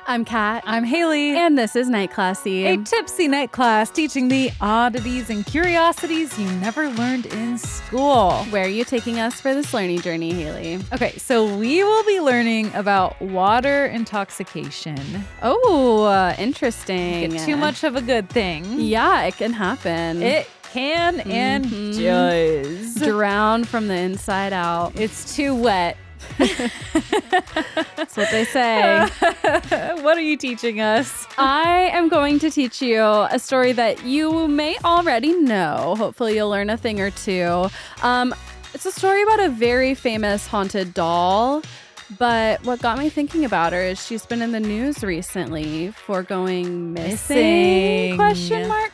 I'm Kat. I'm Hayley. And this is Night Classy. A tipsy night class teaching the oddities and curiosities you never learned in school. Where are you taking us for this learning journey, Hayley? Okay, so we will be learning about water intoxication. Oh, interesting. Get too much of a good thing. Yeah, it can happen. It can and does. Drown from the inside out. It's too wet. That's what they say. What are you teaching us? I am going to teach you a story that you may already know. Hopefully you'll learn a thing or two. It's a story about a very famous haunted doll. But what got me thinking about her is she's been in the news recently for going missing. Question mark?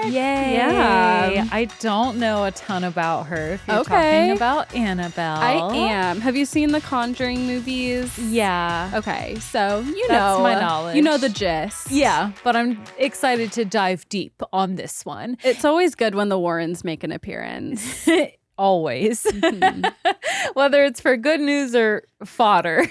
Yay. Yeah. I don't know a ton about her. If you're Okay. talking about Annabelle. I am. Have you seen the Conjuring movies? Yeah. Okay, so That's my knowledge. You know the gist. Yeah, but I'm excited to dive deep on this one. It's always good when the Warrens make an appearance. Always. Whether it's for good news or fodder.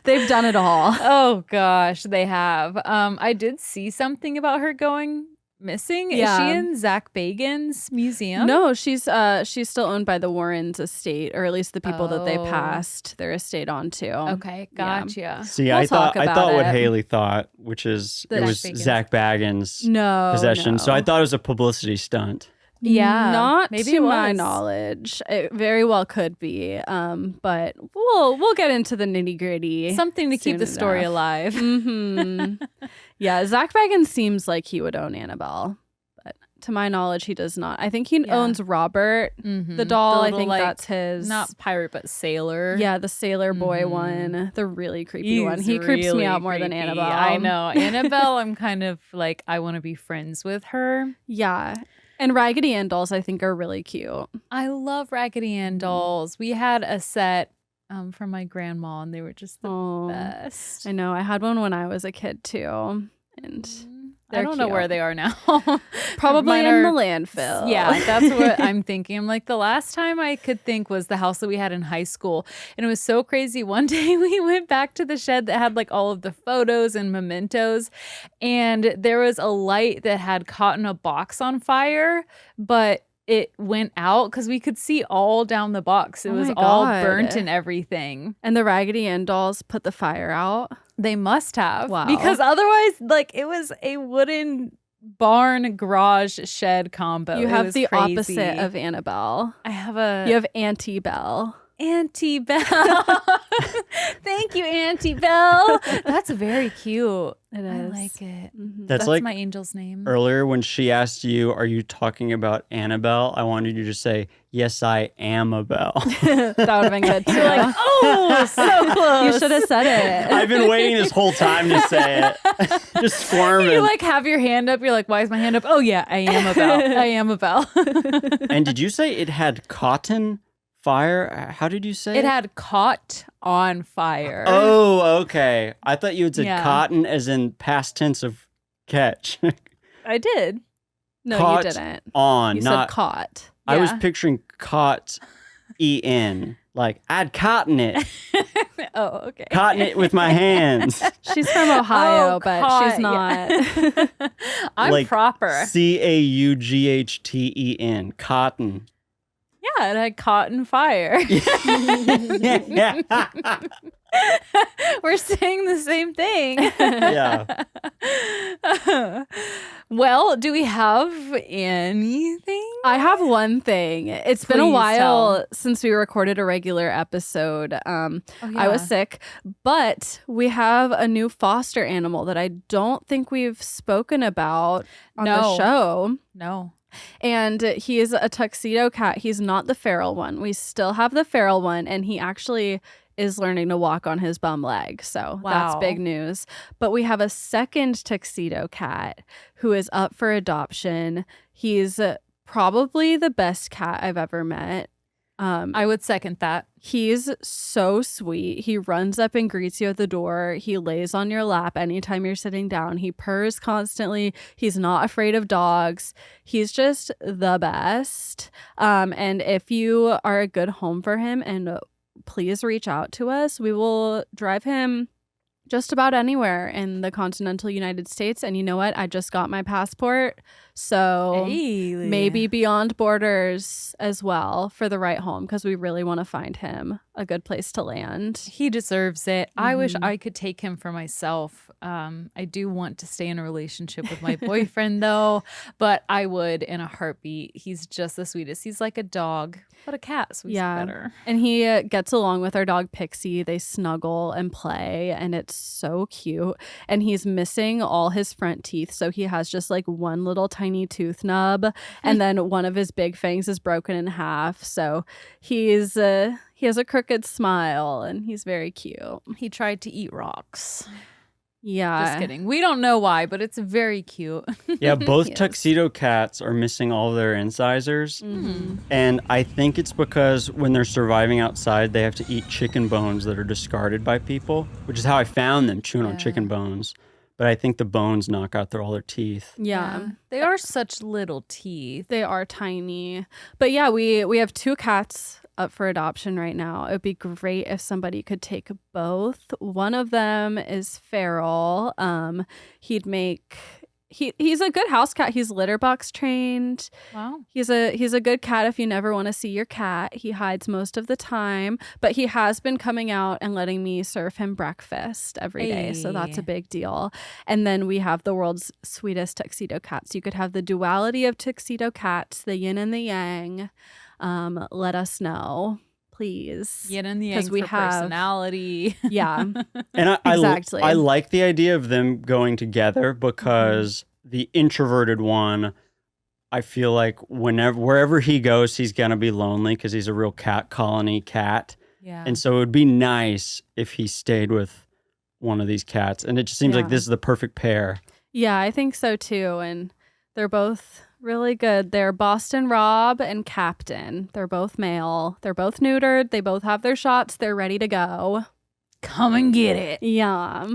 They've done it all. Oh, gosh, they have. I did see something about her going missing. Yeah. Is she in Zach Bagans' museum? No, she's still owned by the Warrens estate, or at least the people that they passed their estate on to. Okay, gotcha. See, We'll I talk thought about what it. Haley thought, which is The it was Zach Bagans. Zach Bagans' No possession. no. So I thought it was a publicity stunt. Yeah, Not maybe to it my was. knowledge. It very well could be. But we'll get into the nitty gritty. Something to keep the story alive. Yeah, Zach Bagans seems like he would own Annabelle, but to my knowledge, he does not. I think he owns Robert, the doll. I think that's his. Not pirate, but sailor. Yeah, the sailor boy one, the really creepy one. He's He creeps me really out more than creepy. Annabelle. I know. Annabelle, I'm kind of like, I want to be friends with her. Yeah. And Raggedy Ann dolls, I think, are really cute. I love Raggedy Ann dolls. We had a set from my grandma, and they were just the best. I know. I had one when I was a kid, too. And I don't know where they are now. Probably Mine in the are- landfill. Yeah, that's what I'm thinking. I'm like, the last time I could think was the house that we had in high school. And it was so crazy. One day we went back to the shed that had like all of the photos and mementos. And there was a light that had caught in a box on fire, but it went out because we could see all down the box. It Oh was my all God. burnt and everything. And the Raggedy Ann dolls put the fire out. They must have. Wow. Because otherwise, like, it was a wooden barn garage shed combo. You It have was the crazy. opposite of Annabelle. I have a You have Auntie Belle. Auntie Belle. Thank you, Auntie Belle. That's very cute. It I is. like it. That's like my angel's name. earlier when she asked you, "Are you talking about Annabelle?" I wanted you to say, "Yes, I am a Belle." That would have been good too. You're like, oh, so close. You should have said it. I've been waiting this whole time to say it. Just squirming. You like have your hand up. You're like, why is my hand up? Oh yeah, I am a Belle. I am a Belle. And did you say it had cotton fire? How did you say It had caught on fire. Oh, okay. I thought you had said Yeah. cotton as in past tense of catch. I did. No, Caught you didn't. On, You not said caught. I was Yeah. picturing caught en. Like I'd cotton it. Oh, okay. Cotton it with my hands. She's from Ohio, Oh, but caught, she's not. I'm Like proper. CAUGHTEN. Cotton. Yeah, it had caught in fire. We're saying the same thing. Yeah. Well, do we have anything? I have one thing. It's been a Please while tell. since we recorded a regular episode. I yeah. was sick, but we have a new foster animal that I don't think we've spoken about on the No. show. No. And he is a tuxedo cat. He's not the feral one. We still have the feral one, and he actually is learning to walk on his bum leg. So that's Wow. big news. But we have a second tuxedo cat who is up for adoption. He's probably the best cat I've ever met. I would second that. He's so sweet. He runs up and greets you at the door. He lays on your lap anytime you're sitting down. He purrs constantly. He's not afraid of dogs. He's just the best. And if you are a good home for him, and please reach out to us, we will drive him Just about anywhere in the continental United States. And you know what? I just got my passport. So Hayley. maybe beyond borders as well for the right home, because we really want to find him a good place to land. He deserves it. I wish Mhm. I could take him for myself. I do want to stay in a relationship with my boyfriend, though, but I would in a heartbeat. He's just the sweetest. He's like a dog, but a cat, so he's better. And he gets along with our dog Pixie. They snuggle and play, and it's so cute. And he's missing all his front teeth, so he has just like one little tiny tooth nub, and then one of his big fangs is broken in half. So he has a crooked smile, and he's very cute. He tried to eat rocks. Yeah, Just kidding. We don't know why, but it's very cute. Yeah, both Yes. tuxedo cats are missing all of their incisors. Mhm. And I think it's because when they're surviving outside, they have to eat chicken bones that are discarded by people, which is how I found them chewing on chicken bones. But I think the bones knock out all their teeth. Yeah. They are such little teeth. They are tiny. But yeah, we have 2 cats up for adoption right now. It would be great if somebody could take both. One of them is feral. He's a good house cat. He's litter box trained. Wow. He's a good cat if you never want to see your cat. He hides most of the time, but he has been coming out and letting me serve him breakfast every day. So that's a Hey. big deal. And then we have the world's sweetest tuxedo cats. You could have the duality of tuxedo cats, the yin and the yang. Let us know, please. Yin and the yang 'Cause we for have- personality. Yeah. And Exactly. I like the idea of them going together because the introverted one, I feel like wherever he goes, he's going to be lonely because he's a real cat colony cat. Yeah. And so it would be nice if he stayed with one of these cats. And it just seems like Yeah. this is the perfect pair. Yeah, I think so too. And they're both really good. They're Boston Rob and Captain. They're both male. They're both neutered. They both have their shots. They're ready to go. Come and get it. Yeah.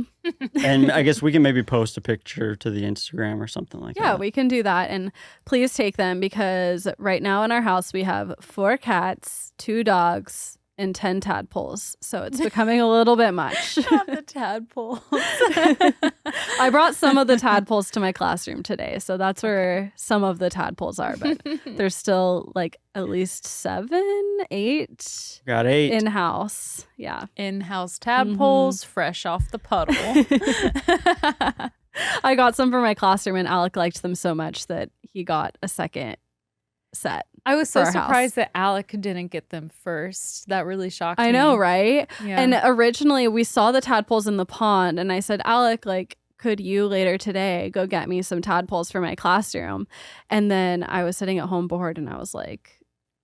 And I guess we can maybe post a picture to the Instagram or something like Yeah, that. we can do that. And please take them, because right now in our house we have 4 cats, 2 dogs, and 10 tadpoles. So it's becoming a little bit much. Not the tadpole. I brought some of the tadpoles to my classroom today. So that's where some of the tadpoles are. But there's still like at least 7, 8 Got 8. in house. Yeah. In-house tadpoles, fresh off the puddle. I got some for my classroom, and Alec liked them so much that he got a second set. I was For so our house. surprised that Alec didn't get them first. That really shocked me. I know, right? Yeah. And originally we saw the tadpoles in the pond, and I said, Alec, like, could you later today go get me some tadpoles for my classroom? And then I was sitting at home bored, and I was like,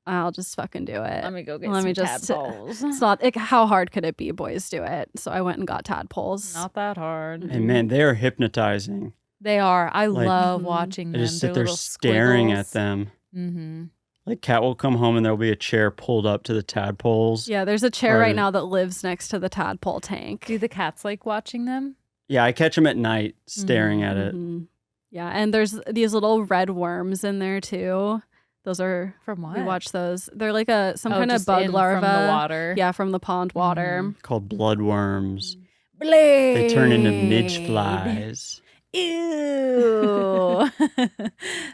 I'll just fucking do it. Let me go get Let some me just- tadpoles. It's not like, how hard could it be? Boys do it. So I went and got tadpoles. Not that hard. And man, they are hypnotizing. They are. I Like- love Mhm. watching I them. just sit Their there little staring at squiggles. them. Mm-hmm. Like Cat will come home and there'll be a chair pulled up to the tadpoles. Yeah, there's a chair Or- right now that lives next to the tadpole tank. Do the cats like watching them? Yeah, I catch them at night staring at it. Mhm. Yeah, and there's these little red worms in there too. Those are From what? we watch those. They're like some Oh, kind of just bug in larva. from the water. Yeah, from the pond water. Called bloodworms. Blade. They turn into midge flies. Ew.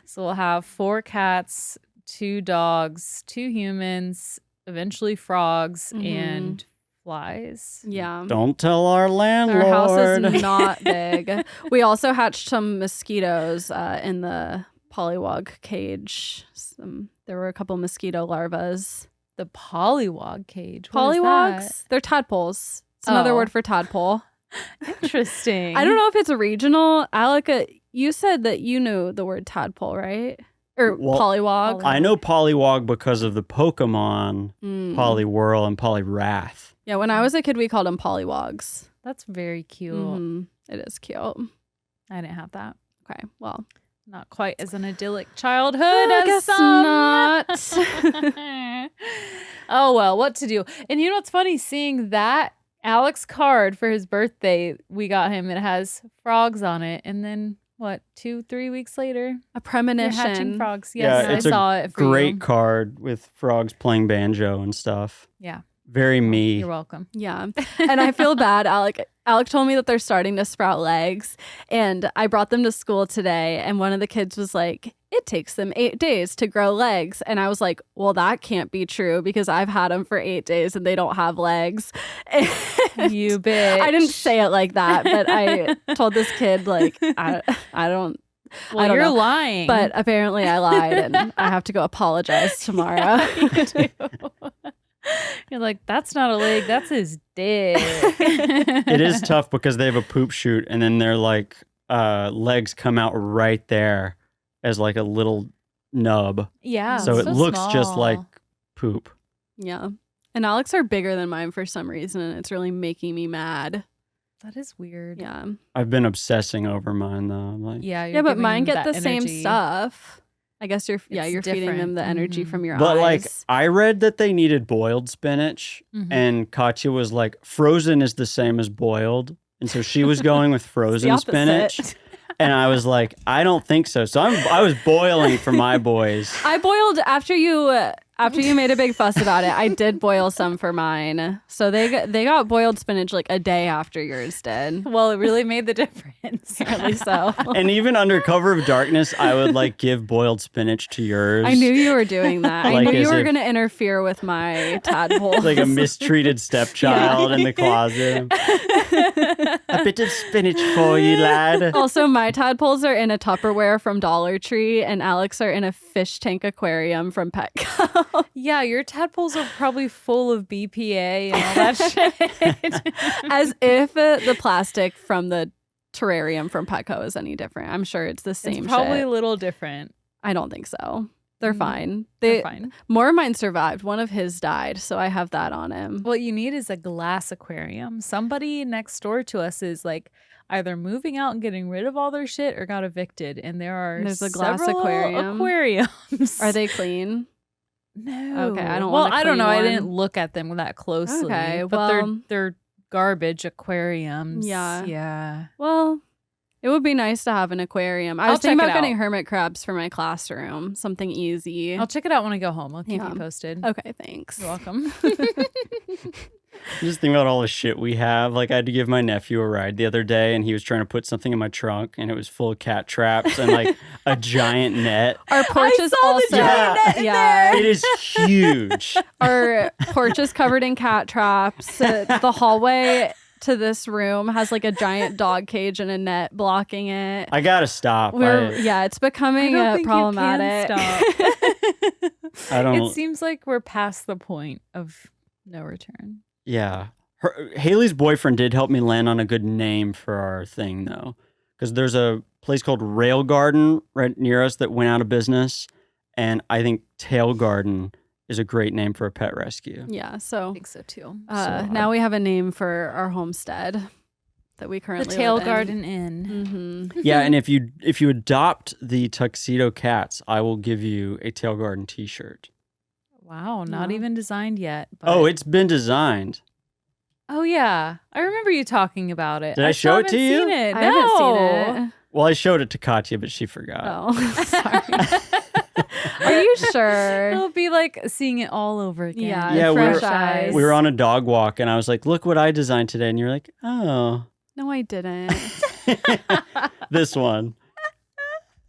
So we'll have 4 cats, 2 dogs, 2 humans, eventually frogs, Mhm. and flies. Yeah. Don't tell our landlord. Our house is not big. We also hatched some mosquitoes in the polywog cage. There were a couple mosquito larvas. The pollywog cage. What is that? Polywogs? They're tadpoles. It's another Oh. word for tadpole. Interesting. I don't know if it's regional. Alec, you said that you knew the word tadpole, right? Or Well, polywog. I know Polywog because of the Pokemon Mm. Poliwhirl and Poliwrath. Yeah, when I was a kid, we called them polywogs. That's very cute. Mhm. It is cute. I didn't have that. Okay, well, Not quite as an idyllic childhood I as guess some. not. Oh well, what to do? And you know what's funny? Seeing that Alex card for his birthday, we got him. It has frogs on it, and then what? 2-3 weeks later, a you're premonition. hatching frogs. Yeah, Yes, it's I a saw it for Great you. card with frogs playing banjo and stuff. Yeah, Very me. You're welcome. Yeah. And I feel bad. Alec told me that they're starting to sprout legs. And I brought them to school today. And one of the kids was like, it takes them 8 days to grow legs. And I was like, well, that can't be true because I've had them for 8 days and they don't have legs. And You bitch. I didn't say it like that, but I told this kid, like, I don't. Well, I don't you're know. lying. But apparently I lied and I have to go apologize tomorrow. You're like, that's not a leg, that's his dick. It is tough because they have a poop chute and then their like legs come out right there as like a little nub. Yeah. So it looks just small. like poop. Yeah. And Alex are bigger than mine for some reason, and it's really making me mad. That is weird. Yeah. I've been obsessing over mine though. I'm like, Yeah. Yeah, but giving mine get that the same energy. stuff. I guess you're It's feeding them different. the energy Mhm. from your but like eyes. I read that they needed boiled spinach, Mhm. and Katya was like, frozen is the same as boiled, and so she was going with frozen opposite. spinach, and I was like, I don't think so. So I was boiling for my boys. I boiled after you made a big fuss about it. I did boil some for mine. So they got boiled spinach like a day after yours did. Well, it really made the difference. Apparently so. And even under cover of darkness, I would like give boiled spinach to yours. I knew you were doing that. I Like knew you as were if- going to interfere with my tadpole. like a mistreated stepchild in the closet. A bit of spinach for you, lad. Also, my tadpoles are in a Tupperware from Dollar Tree, and Alex are in a fish tank aquarium from Petco. Yeah, your tadpoles are probably full of BPA and all that shit. As if the plastic from the terrarium from Petco is any different. I'm sure it's the same It's probably shit. a little different. I don't think so. They're Mm, fine. They're fine. More of mine survived. One of his died, so I have that on him. What you need is a glass aquarium. Somebody next door to us is like either moving out and getting rid of all their shit or got evicted. And there's a glass several aquarium? aquariums. Are they clean? No. Okay, I don't Well, want a I don't know. clean I didn't one. look at them that closely. Okay, but well- they're garbage aquariums. Yeah. Yeah. Well, it would be nice to have an aquarium. I I'll was thinking check it about getting out. hermit crabs for my classroom. Something easy. I'll check it out when I go home. I'll keep Yeah. you posted. Okay, thanks. You're welcome. Just think about all the shit we have. Like I had to give my nephew a ride the other day, and he was trying to put something in my trunk, and it was full of cat traps and like a giant net. Our porch is saw the also giant net in yeah. It is huge. Our porch is covered in cat traps. The hallway to this room has like a giant dog cage and a net blocking it. I gotta stop. Yeah, it's becoming I don't think problematic. You can stop. I don't. It seems like we're past the point of no return. Yeah. Hayley's boyfriend did help me land on a good name for our thing, though. Because there's a place called Rail Garden right near us that went out of business. And I think Tail Garden is a great name for a pet rescue. Yeah, I so think so too. now we have a name for our homestead that we The currently Tail live in. Garden Inn. Mm-hmm. Yeah, and if you adopt the tuxedo cats, I will give you a Tail Garden t-shirt. Wow, not No. even designed yet. But... Oh, it's been designed. Oh yeah, I remember you talking about it. Did I show still it to haven't you? Seen it. I No. haven't seen it. Well, I showed it to Katya, but she forgot. Oh, sorry. Are you sure? It'll be like seeing it all over again. Yeah, Yeah, fresh eyes. We were on a dog walk, and I was like, look what I designed today. And you're like, oh, No, I didn't. this one.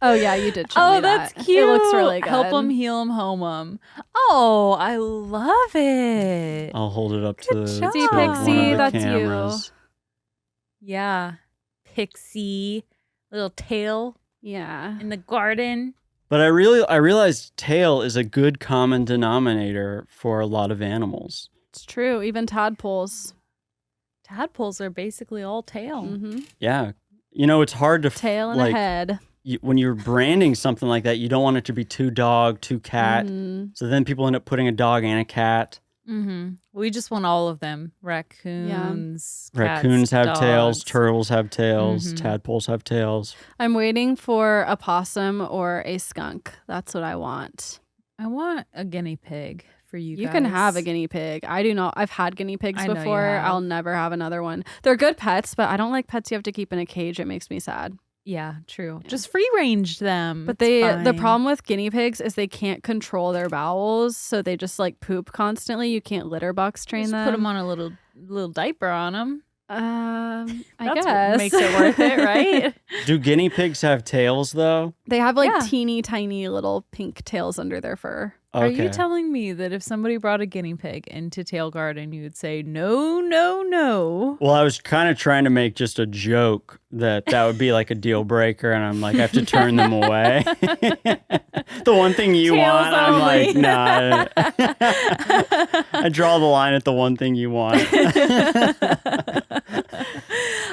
Oh yeah, you did show Oh, me that's that. cute. It looks really good. Help them, heal them, home them. Oh, I love it. I'll hold it up to, Good to job. See, one of Pixie, the that's you. cameras. Yeah, Pixie, little tail Yeah. in the garden. But I realized tail is a good common denominator for a lot of animals. It's true. Even tadpoles. Tadpoles are basically all tail. Mm-hmm. Yeah. You know, it's hard to Tail and like a head. when you're branding something like that, you don't want it to be too dog, too cat. Mhm. So then people end up putting a dog and a cat. Mm-hmm. We just want all of them. Raccoons, cats, Raccoons have tails, dogs. turtles have tails, Mhm. tadpoles have tails. I'm waiting for a possum or a skunk. That's what I want. I want a guinea pig for you guys. You can have a guinea pig. I do not. I've had guinea pigs I know you before. have. I'll never have another one. They're good pets, but I don't like pets you have to keep in a cage. It makes me sad. Yeah, true. Just free range them. But It's the fine. problem with guinea pigs is they can't control their bowels, so they just like poop constantly. You can't litter box train Just them. put them on a little diaper on them. I That's guess what makes it worth it, right? Do guinea pigs have tails though? They have like Yeah. teeny tiny little pink tails under their fur. Okay. Are you telling me that if somebody brought a guinea pig into Tail Garden, you would say no, no, no? Well, I was kind of trying to make just a joke that would be like a deal breaker, and I'm like, I have to turn them away. The one thing you Tails want, I'm like, only. nah. I draw the line at the one thing you want.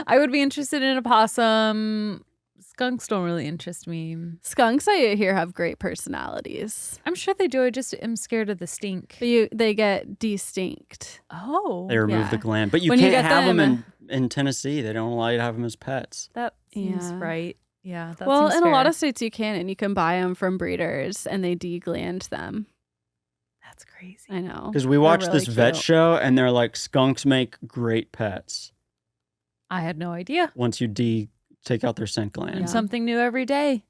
I would be interested in a possum. Skunks don't really interest me. Skunks, I hear, have great personalities. I'm sure they do. I just am scared of the stink. But they get distinct. Oh, They remove Yeah. the gland, but you When you can't get have them them- in Tennessee. They don't allow you to have them as pets. that seems Yeah. right. Yeah, that Well, seems in a lot fair. of states you can, and you can buy them from breeders, and they degland them. That's crazy. I know. Because we They're watched really this vet cute. show, and they're like, skunks make great pets I had no idea. once you take out their scent gland. Yeah. Something new every day.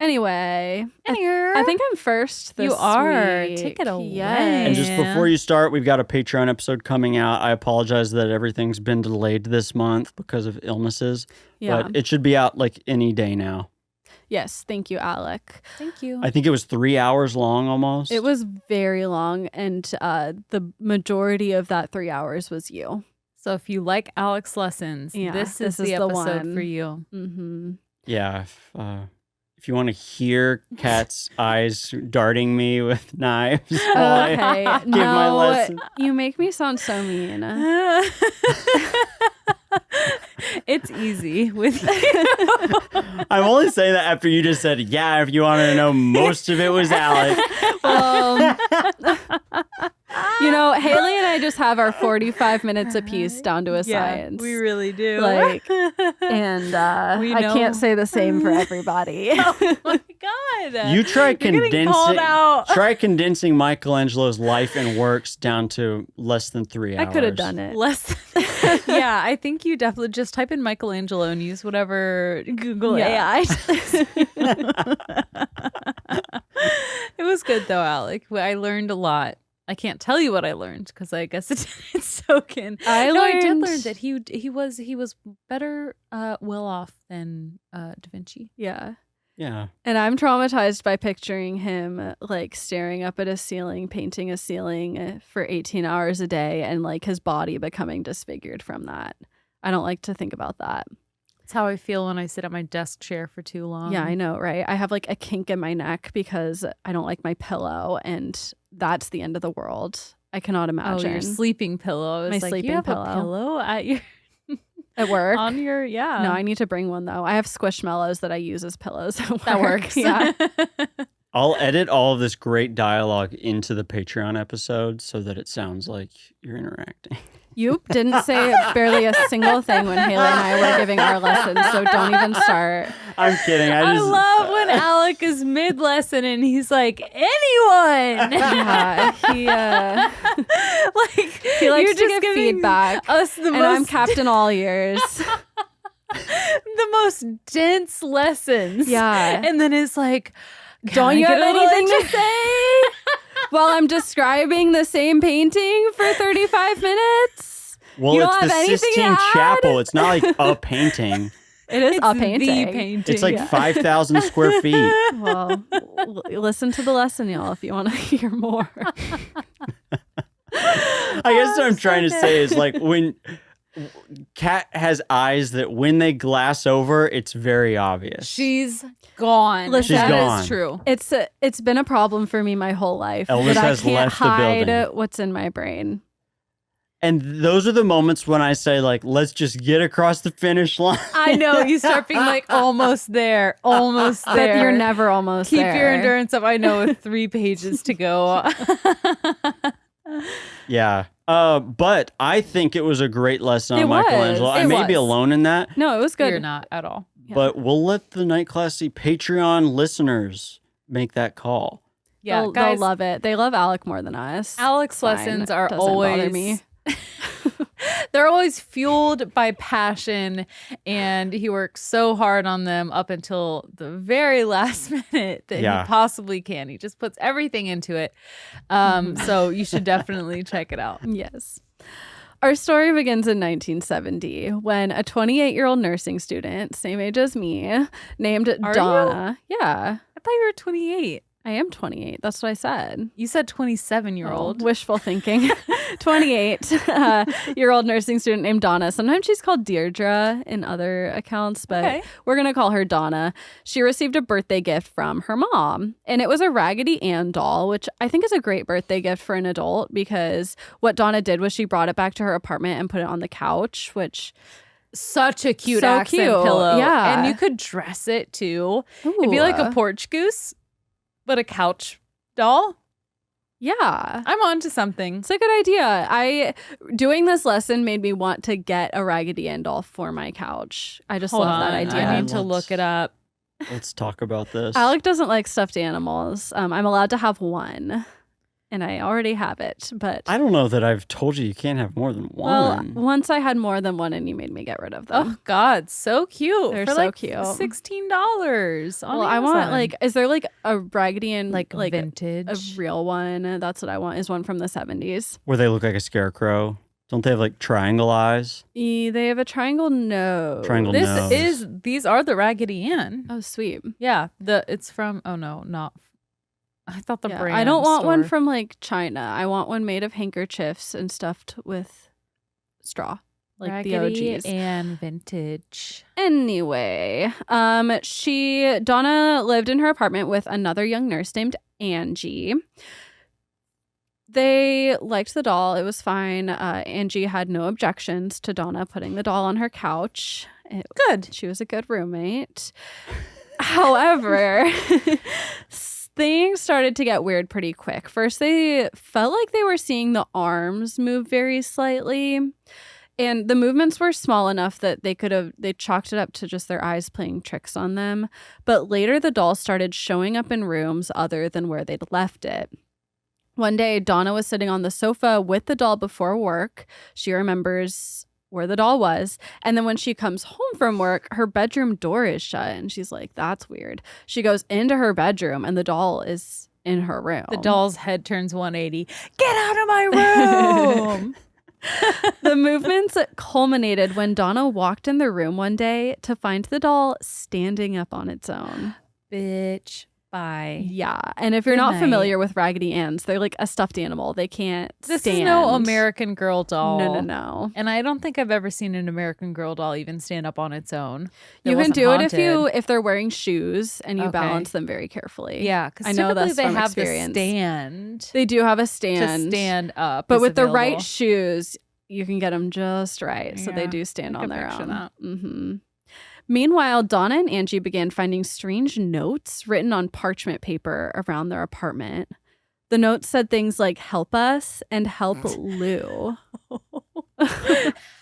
Anyway, I think I'm first this You are. week. Take it away. Yes. And just Yeah. before you start, we've got a Patreon episode coming out. I apologize that everything's been delayed this month because of illnesses, Yeah. but it should be out like any day now. Yes. Thank you, Alec. Thank you. I think it was 3 hours long almost. It was very long, and the majority of that 3 hours was you. So if you like Alex lessons, Yeah, this this is is the the episode one. for you. Mm-hmm. Yeah. If you want to hear Kat's eyes darting me with knives while I Okay. give my No, lesson. you make me sound so mean. It's easy with you. I'm only saying that after you just said, yeah, if you wanted to know, most of it was Alec. Haley and I just have our 45 minutes apiece down to a science. we really do. Like, and We I know. can't say the same for everybody. oh my god! You try You're getting called condensing out. try condensing Michelangelo's life and works down to less than 3 hours. I could have done it. Less. Yeah, I think you definitely just type in Michelangelo and use whatever Google Yeah. AI. It was good though, Alec. I learned a lot. I can't tell you what I learned because I guess it didn't soak in. I I did learned- learn that he was better well off than Da Vinci. Yeah. Yeah. And I'm traumatized by picturing him like staring up at a ceiling, painting a ceiling for 18 hours a day, and like his body becoming disfigured from that. I don't like to think about that. That's how I feel when I sit at my desk chair for too long. Yeah, I know, right? I have like a kink in my neck because I don't like my pillow, and that's the end of the world. I cannot Oh, imagine. your sleeping pillow. I was My like, sleeping you have pillow. a pillow at your At work. on your yeah. No, I need to bring one though. I have squishmallows that I use as pillows at work. that works. Yeah. I'll edit all of this great dialogue into the Patreon episode so that it sounds like you're interacting. You didn't say barely a single thing when Hayley and I were giving our lessons, so don't even start. I'm kidding. I love when Alec is mid lesson and he's like, anyone. Yeah, he Like he likes you're to just give giving feedback, us the and I'm most Captain All Ears. the most dense lessons. Yeah. And then it's like, Don't you have anything to say? While I'm describing the same painting for 35 minutes? Well, You it's don't the have anything to Sistine add? Chapel. It's not like a painting. It is a The painting. painting. It's like 5,000 square feet. Well, listen to the lesson, y'all, if you want to hear more. I guess what I'm trying to say is like when Kat has eyes that when they glass over, it's very obvious. She's gone. Listen, She's That gone. is true. It's been a problem for me my whole life. Elvis that I has can't left the hide building. what's in my brain. And those are the moments when I say like, let's just get across the finish line. I know. You start being like, almost there. Almost But there. you're never almost Keep there. your endurance up. I know with 3 pages to go. Yeah. But I think it was a great lesson It on Michelangelo. was. I It may be was. alone in that, No, it was good. You're not at all. Yeah. but we'll let the Night Classy Patreon listeners make that call. Yeah, they'll guys. love it. They love Alec more than us. Alex Fine. lessons are Doesn't bother always me. They're always fueled by passion, and he works so hard on them up until the very last minute that he possibly can. He just puts everything into it. So you should definitely check it out. Yes. Our story begins in 1970 when a 28-year-old nursing student, same age as me, named Donna. You? Yeah. I thought you were 28. I am 28. That's what I said. You said 27-year-old. Wishful thinking. 28-year-old nursing student named Donna. Sometimes she's called Deirdre in other accounts, but we're going to call her Donna. She received a birthday gift from her mom, and it was a Raggedy Ann doll, which I think is a great birthday gift for an adult because what Donna did was she brought it back to her apartment and put it on the couch, which... Such a cute accent pillow. Yeah. And you could dress it too. Ooh. It'd be like a porch goose, but a couch doll. Yeah. I'm on to something. It's a good idea. Doing this lesson made me want to get a Raggedy Ann doll for my couch. I just love that idea. I need to look it up. Let's talk about this. Alec doesn't like stuffed animals. I'm allowed to have one. And I already have it, but... I don't know that I've told you can't have more than one. Well, once I had more than one and you made me get rid of them. Oh, God. So cute. They're for so like cute. $16 on Well, I Amazon. want, like... Is there, like, a Raggedy Ann... Like vintage? A real one. That's what I want, is one from the 70s. Where they look like a scarecrow. Don't they have, like, triangle eyes? They have a triangle nose. These are the Raggedy Ann. Oh, sweet. Yeah. It's from... Oh, no. Not... I thought the brand. I don't want one store. from like China. I want one made of handkerchiefs and stuffed with straw, like Raggedy the OGs. Ann vintage. Anyway, Donna lived in her apartment with another young nurse named Angie. They liked the doll. It was fine. Angie had no objections to Donna putting the doll on her couch. Good. She was a good roommate. However, things started to get weird pretty quick. First, they felt like they were seeing the arms move very slightly. And the movements were small enough that they chalked it up to just their eyes playing tricks on them. But later, the doll started showing up in rooms other than where they'd left it. One day, Donna was sitting on the sofa with the doll before work. She remembers where the doll was. And then when she comes home from work, her bedroom door is shut. And she's like, that's weird. She goes into her bedroom and the doll is in her room. The doll's head turns 180. Get out of my room! The movements culminated when Donna walked in the room one day to find the doll standing up on its own. Bitch. Bye. Yeah. And if you're not familiar with Raggedy Anns, they're like a stuffed animal. They can't stand. This is no American Girl doll. No. And I don't think I've ever seen an American Girl doll even stand up on its own. You can do it if they're wearing shoes and you balance them very carefully. Yeah, because I know typically this they from have experience. the stand. They do have a stand To stand up. But is with the right available. shoes, you can get them just right. So they do stand on their own. Mm-hmm. Meanwhile, Donna and Angie began finding strange notes written on parchment paper around their apartment. The notes said things like, help us and help Lou.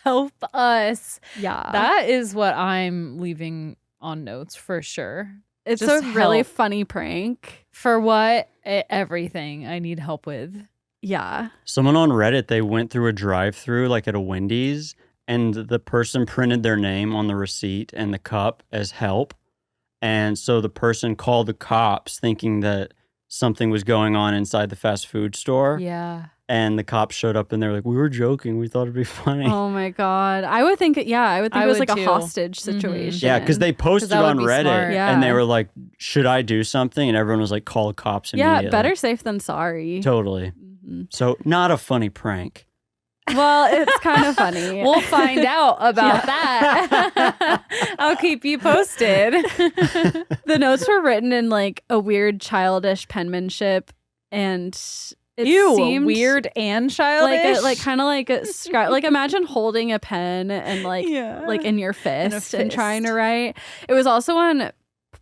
Help us. Yeah. That is what I'm leaving on notes for sure. It's Just a really help. funny prank. For what? Everything I need help with. Yeah. Someone on Reddit, they went through a drive-through like at a Wendy's, and the person printed their name on the receipt and the cup as help. And so the person called the cops thinking that something was going on inside the fast food store. Yeah. And the cops showed up and they were like, we were joking. We thought it'd be funny. Oh my God. I would think it was like too. a hostage situation. Yeah, because they posted that would on be Reddit smart. and they were like, should I do something? And everyone was like, call the cops immediately. Yeah, better safe than sorry. Totally. Mm-hmm. So not a funny prank. Well, it's kind of funny. We'll find out about that. I'll keep you posted. The notes were written in like a weird childish penmanship, and it seemed weird and childish. like kind of like a like imagine holding a pen and like in your fist and trying to write. It was also on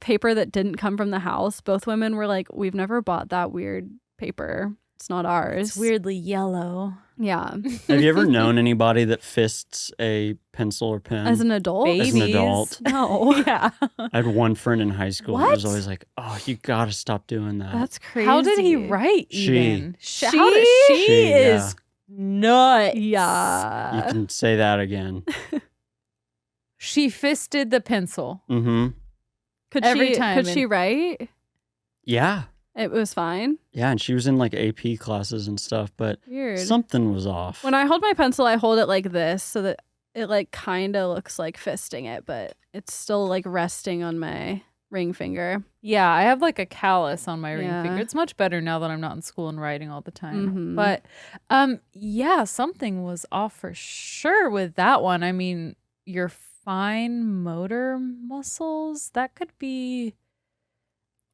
paper that didn't come from the house. Both women were like, we've never bought that weird paper. It's not ours. It's weirdly yellow. Yeah. Have you ever known anybody that fists a pencil or pen? As an adult? As an adult. No. Yeah. I had one friend in high school who was always like, oh, you got to stop doing that. That's crazy. How did he write even? She How did she She, is nuts. Yeah. You can say that again. She fisted the pencil. Mm-hmm. Every time. Could she write? Yeah. It was fine. Yeah, and she was in like AP classes and stuff, but Weird. something was off. When I hold my pencil, I hold it like this so that it like kind of looks like fisting it, but it's still like resting on my ring finger. Yeah, I have like a callus on my ring Yeah. finger. It's much better now that I'm not in school and writing all the time. Mhm. But yeah, something was off for sure with that one. I mean, your fine motor muscles, that could be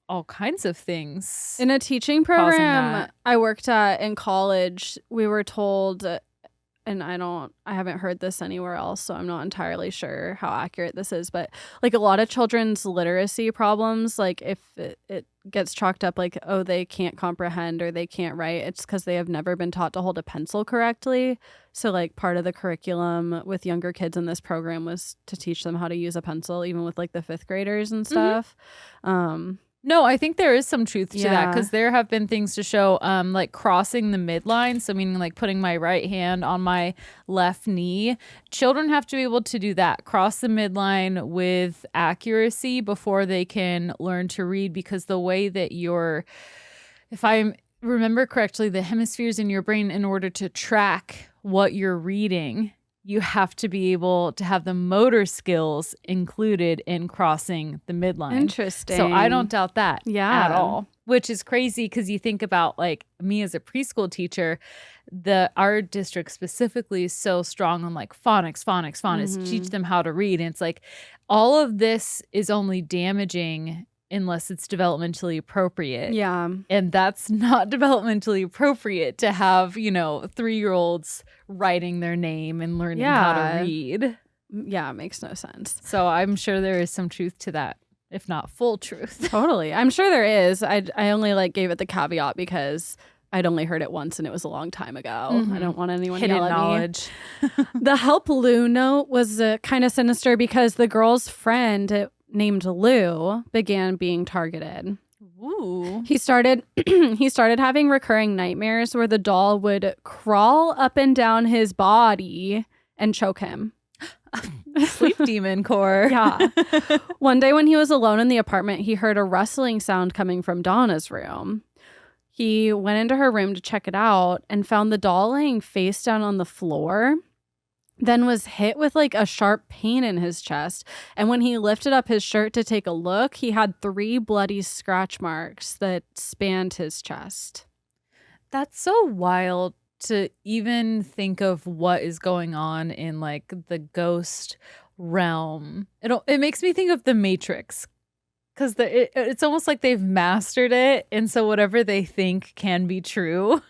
all kinds of things. In a teaching Causing program that. I worked at in college, we were told, and I haven't heard this anywhere else, so I'm not entirely sure how accurate this is, but like a lot of children's literacy problems, like if it gets chalked up like, oh, they can't comprehend or they can't write, it's because they have never been taught to hold a pencil correctly. So like part of the curriculum with younger kids in this program was to teach them how to use a pencil, even with like the 5th graders and stuff. No, I think there is some truth to that Yeah. because there have been things to show like crossing the midline. So meaning like putting my right hand on my left knee. Children have to be able to do that, cross the midline with accuracy before they can learn to read, because the way that if I remember correctly, the hemispheres in your brain, in order to track what you're reading, you have to be able to have the motor skills included in crossing the midline. Interesting. So I don't doubt that Yeah. at all, which is crazy because you think about like me as a preschool teacher, our district specifically is so strong on like phonics, teach them how to read. And it's like all of this is only damaging unless it's developmentally appropriate. Yeah. And that's not developmentally appropriate to have, 3-year-olds writing their name and learning how to read. Yeah, it makes no sense. So I'm sure there is some truth to that, if not full truth. Totally. I'm sure there is. I only like gave it the caveat because I'd only heard it once and it was a long time ago. I don't want anyone to Hidden yell at knowledge. me. The help Lou note was kind of sinister because the girl's friend named Lou began being targeted. Ooh. He started having recurring nightmares where the doll would crawl up and down his body and choke him. Sleep demon core. Yeah. One day when he was alone in the apartment, he heard a rustling sound coming from Donna's room. He went into her room to check it out and found the doll laying face down on the floor, then was hit with like a sharp pain in his chest. And when he lifted up his shirt to take a look, he had 3 bloody scratch marks that spanned his chest. That's so wild to even think of what is going on in like the ghost realm. It makes me think of The Matrix, because it's almost like they've mastered it, and so whatever they think can be true.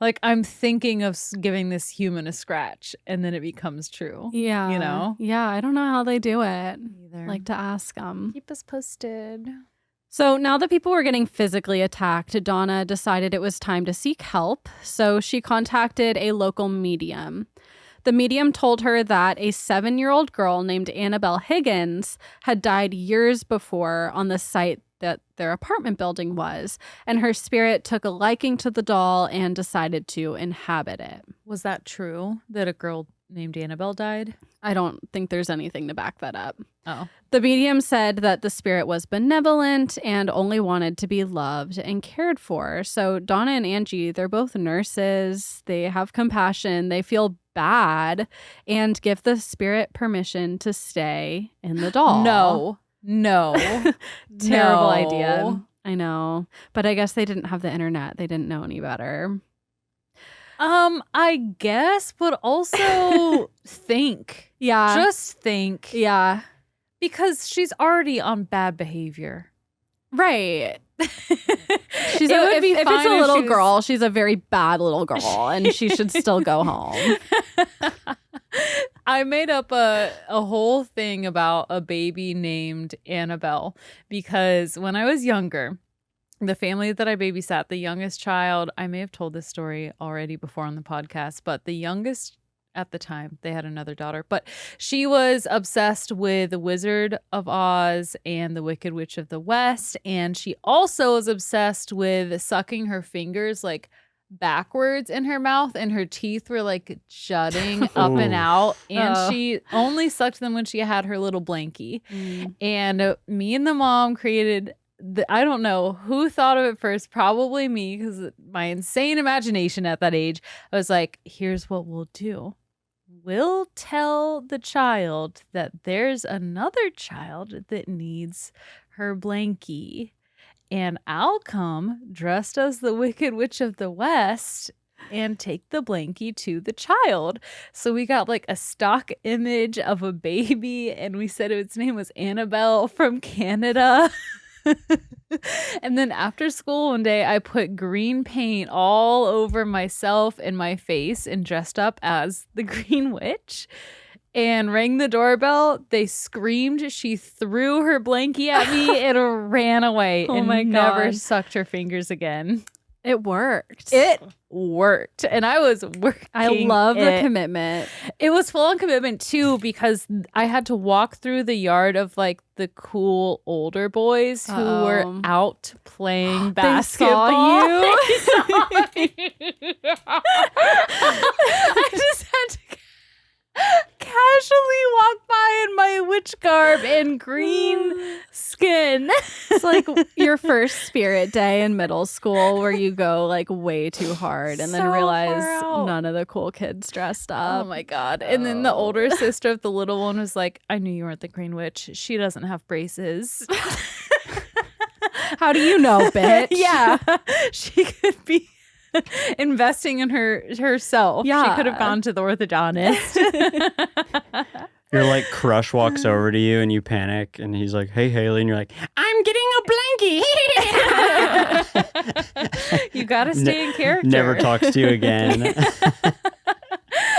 Like I'm thinking of giving this human a scratch, and then it becomes true. Yeah. Yeah, I don't know how they do it. Either. Like to ask them. Keep us posted. So now that people were getting physically attacked, Donna decided it was time to seek help. So she contacted a local medium. The medium told her that a 7-year-old girl named Annabelle Higgins had died years before on the site that their apartment building was, and her spirit took a liking to the doll and decided to inhabit it. Was that true that a girl named Annabelle died? I don't think there's anything to back that up. Oh. The medium said that the spirit was benevolent and only wanted to be loved and cared for. So Donna and Angie, they're both nurses. They have compassion. They feel bad and give the spirit permission to stay in the doll. No. Terrible No. idea. I know. But I guess they didn't have the internet. They didn't know any better. I guess, but also think. Yeah. Just think. Yeah. Because she's already on bad behavior. Right. She's It would if be it's fine a if little she was- girl, she's a very bad little girl and she should still go home. I made up a whole thing about a baby named Annabelle because when I was younger, the family that I babysat, the youngest child, I may have told this story already before on the podcast, but the youngest at the time, they had another daughter, but she was obsessed with The Wizard of Oz and The Wicked Witch of the West. And she also was obsessed with sucking her fingers like backwards in her mouth, and her teeth were like jutting up and out, and she only sucked them when she had her little blankie. And me and the mom created I don't know who thought of it first, probably me, because my insane imagination at that age. I was like, here's what we'll do. We'll tell the child that there's another child that needs her blankie, and I'll come dressed as the Wicked Witch of the West and take the blankie to the child. So we got like a stock image of a baby, and we said its name was Annabelle from Canada. And then after school one day, I put green paint all over myself and my face and dressed up as the Green Witch and rang the doorbell. They screamed. She threw her blankie at me and ran away and never sucked her fingers again. It worked. It worked. And I was working. I love the commitment. It was full on commitment too, because I had to walk through the yard of like the cool older boys who were out playing basketball. They saw you? I just had to casually walk by in my witch garb and green skin. It's like your first spirit day in middle school where you go like way too hard and then realize none of the cool kids dressed up. Oh my God. And then the older sister of the little one was like, I knew you weren't the Green Witch. She doesn't have braces. How do you know, bitch? Yeah. She could be investing in herself. Yeah. She could have gone to the orthodontist. Your like crush walks over to you and you panic and he's like, hey, Hayley. And you're like, I'm getting a blankie. You got to stay in character. Never talks to you again.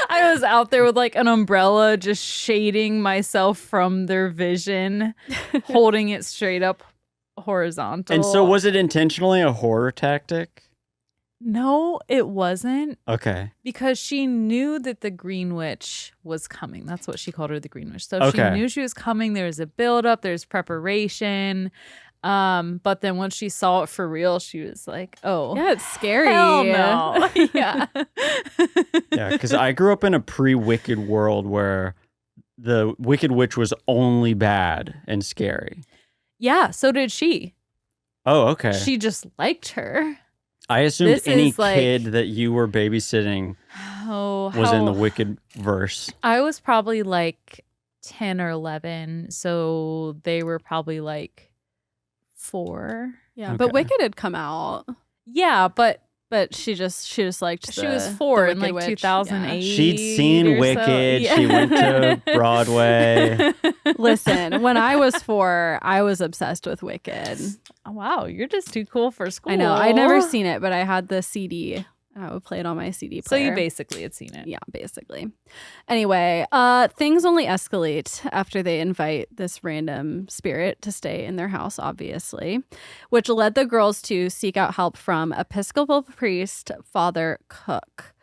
I was out there with like an umbrella, just shading myself from their vision, holding it straight up horizontal. And so was it intentionally a horror tactic? No, it wasn't. Okay. Because she knew that the Green Witch was coming. That's what she called her, the Green Witch. So she knew she was coming. There was a buildup. There's preparation. But then once she saw it for real, she was like, oh. Yeah, it's scary. Hell no. Yeah. Yeah, because I grew up in a pre-Wicked world where the Wicked Witch was only bad and scary. Yeah, so did she. Oh, okay. She just liked her. I assumed any like, kid that you were babysitting was in the Wicked verse. I was probably like 10 or 11, so they were probably like 4. Yeah, okay. But Wicked had come out. Yeah, but she just liked she was 4 in like 2008. Yeah. She'd seen Wicked. So. Yeah. She went to Broadway. Listen, when I was 4, I was obsessed with Wicked. Oh, wow, you're just too cool for school. I know. I'd never seen it, but I had the CD. I would play it on my CD player. So you basically had seen it. Yeah, basically. Anyway, things only escalate after they invite this random spirit to stay in their house, obviously, which led the girls to seek out help from Episcopal priest Father Cook.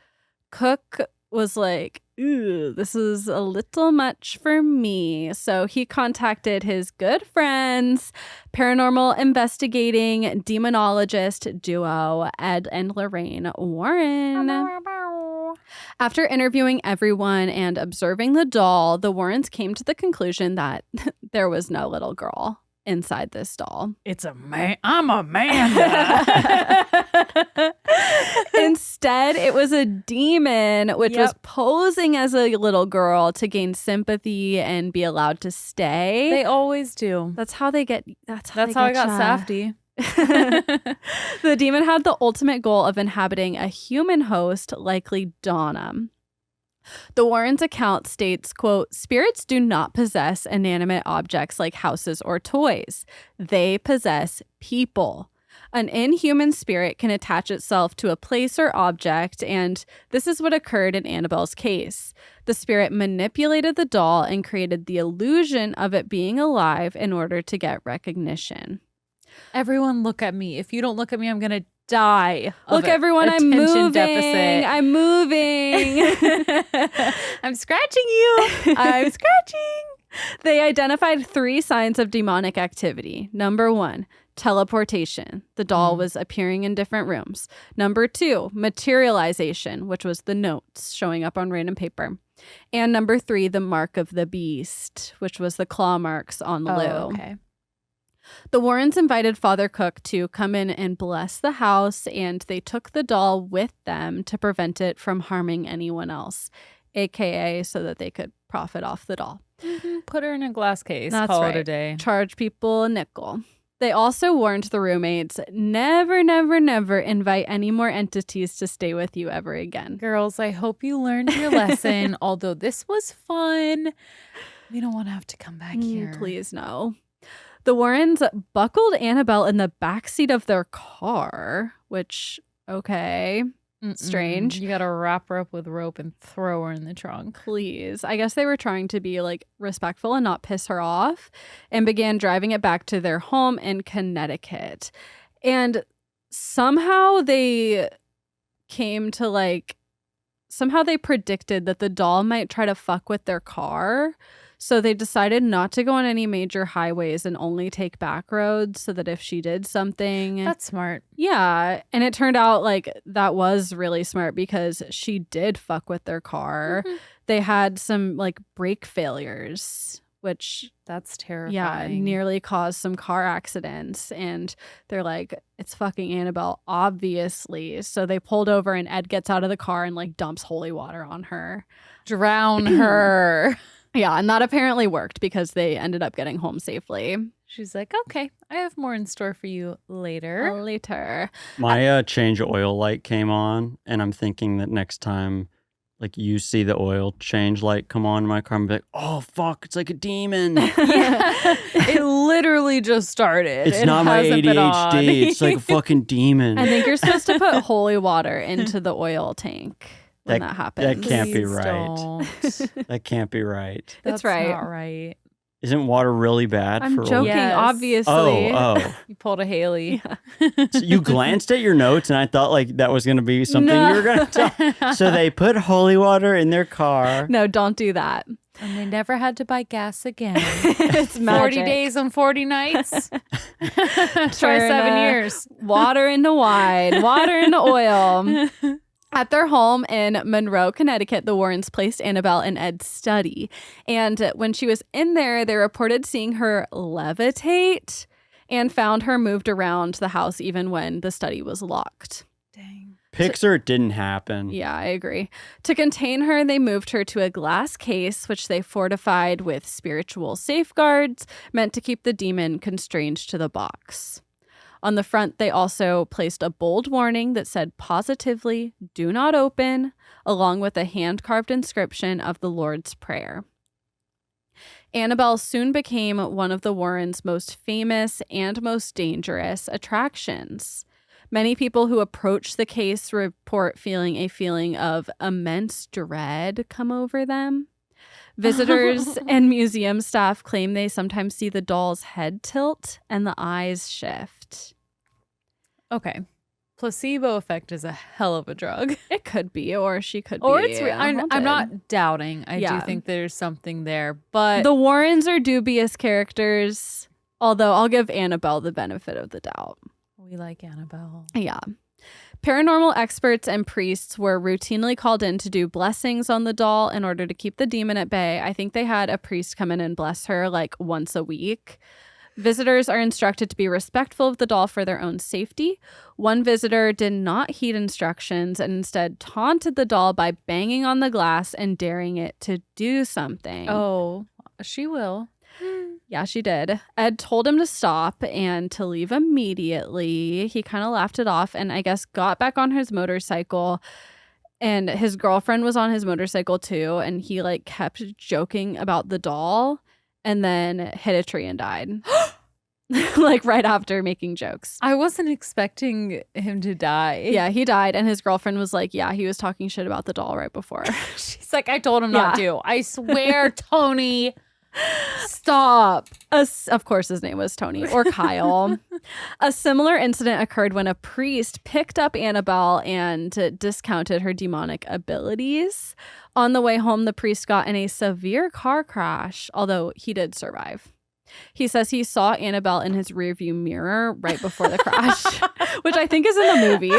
Cook was like, ooh, this is a little much for me. So he contacted his good friends, paranormal investigating demonologist duo, Ed and Lorraine Warren. After interviewing everyone and observing the doll, the Warrens came to the conclusion that there was no little girl inside this doll. It's a man. I'm Amanda. Instead, it was a demon, which was posing as a little girl to gain sympathy and be allowed to stay. They always do. That's how they get. That's how I got Safety. The demon had the ultimate goal of inhabiting a human host, likely Donna. The Warrens' account states, quote, spirits do not possess inanimate objects like houses or toys. They possess people. An inhuman spirit can attach itself to a place or object, and this is what occurred in Annabelle's case. The spirit manipulated the doll and created the illusion of it being alive in order to get recognition. Everyone look at me. If you don't look at me, I'm going to die. Look, everyone, I'm moving. Deficit. I'm moving. I'm scratching you. I'm scratching. They identified 3 signs of demonic activity. Number 1, teleportation. The doll was appearing in different rooms. Number 2, materialization, which was the notes showing up on random paper. And number 3, the mark of the beast, which was the claw marks on the loo. Okay. The Warrens invited Father Cook to come in and bless the house, and they took the doll with them to prevent it from harming anyone else, aka so that they could profit off the doll. Put her in a glass case. That's Call right. it a day. Charge people a nickel. They also warned the roommates, never, never, never invite any more entities to stay with you ever again. Girls, I hope you learned your lesson. Although this was fun, we don't want to have to come back here. Please, no. The Warrens buckled Annabelle in the backseat of their car, which, okay, strange. You got to wrap her up with rope and throw her in the trunk. Please. I guess they were trying to be like respectful and not piss her off, and began driving it back to their home in Connecticut. And somehow they came to somehow they predicted that the doll might try to fuck with their car. So they decided not to go on any major highways and only take back roads so that if she did something. That's smart. Yeah. And it turned out that was really smart because she did fuck with their car. They had some brake failures, which That's terrifying. yeah, nearly caused some car accidents. And they're like, it's fucking Annabelle, obviously. So they pulled over and Ed gets out of the car and dumps holy water on her. Drown her. Yeah, and that apparently worked because they ended up getting home safely. She's like, okay, I have more in store for you later. Later. My change oil light came on, and I'm thinking that next time, you see the oil change light come on in my car, I'm like, oh, fuck, it's like a demon. Yeah. It literally just started. It's It not my hasn't been on. ADHD. It's like a fucking demon. I think you're supposed to put holy water into the oil tank when that happens. That can't be Please right. don't. That can't be right. That's That's right. not right. Isn't water really bad I'm for joking, Yes. obviously. Oh. You pulled a Haley. So you glanced at your notes, and I thought that was going to be something No. you were going to tell. So they put holy water in their car. No, don't do that. And they never had to buy gas again. It's 40 magic. days and 40 nights. Try Turn, 7 years. Water into wine, water into oil. At their home in Monroe, Connecticut, the Warrens placed Annabelle in Ed's study. And when she was in there, they reported seeing her levitate and found her moved around the house even when the study was locked. Dang. Pixar, it didn't happen. Yeah, I agree. To contain her, they moved her to a glass case, which they fortified with spiritual safeguards meant to keep the demon constrained to the box. On the front, they also placed a bold warning that said positively, do not open, along with a hand-carved inscription of the Lord's Prayer. Annabelle soon became one of the Warrens' most famous and most dangerous attractions. Many people who approach the case report feeling a feeling of immense dread come over them. Visitors and museum staff claim they sometimes see the doll's head tilt and the eyes shift. Okay. Placebo effect is a hell of a drug. It could be, or she could Or be. it's I'm haunted. not doubting. I Yeah. do think there's something there, but The Warrens are dubious characters, although I'll give Annabelle the benefit of the doubt. we like Annabelle. Yeah. Paranormal experts and priests were routinely called in to do blessings on the doll in order to keep the demon at bay. I think they had a priest come in and bless her once a week. Visitors are instructed to be respectful of the doll for their own safety. One visitor did not heed instructions and instead taunted the doll by banging on the glass and daring it to do something. Oh, she will. Yeah, she did. Ed told him to stop and to leave immediately. He kind of laughed it off and I guess got back on his motorcycle. And his girlfriend was on his motorcycle too. And he kept joking about the doll and then hit a tree and died. Right after making jokes. I wasn't expecting him to die. Yeah, he died. And his girlfriend was like, yeah, he was talking shit about the doll right before. She's like, I told him not to. I swear, Tony. Stop. Of course, his name was Tony or Kyle. A similar incident occurred when a priest picked up Annabelle and discounted her demonic abilities. On the way home, the priest got in a severe car crash, although he did survive. He says he saw Annabelle in his rearview mirror right before the crash, which I think is in the movie.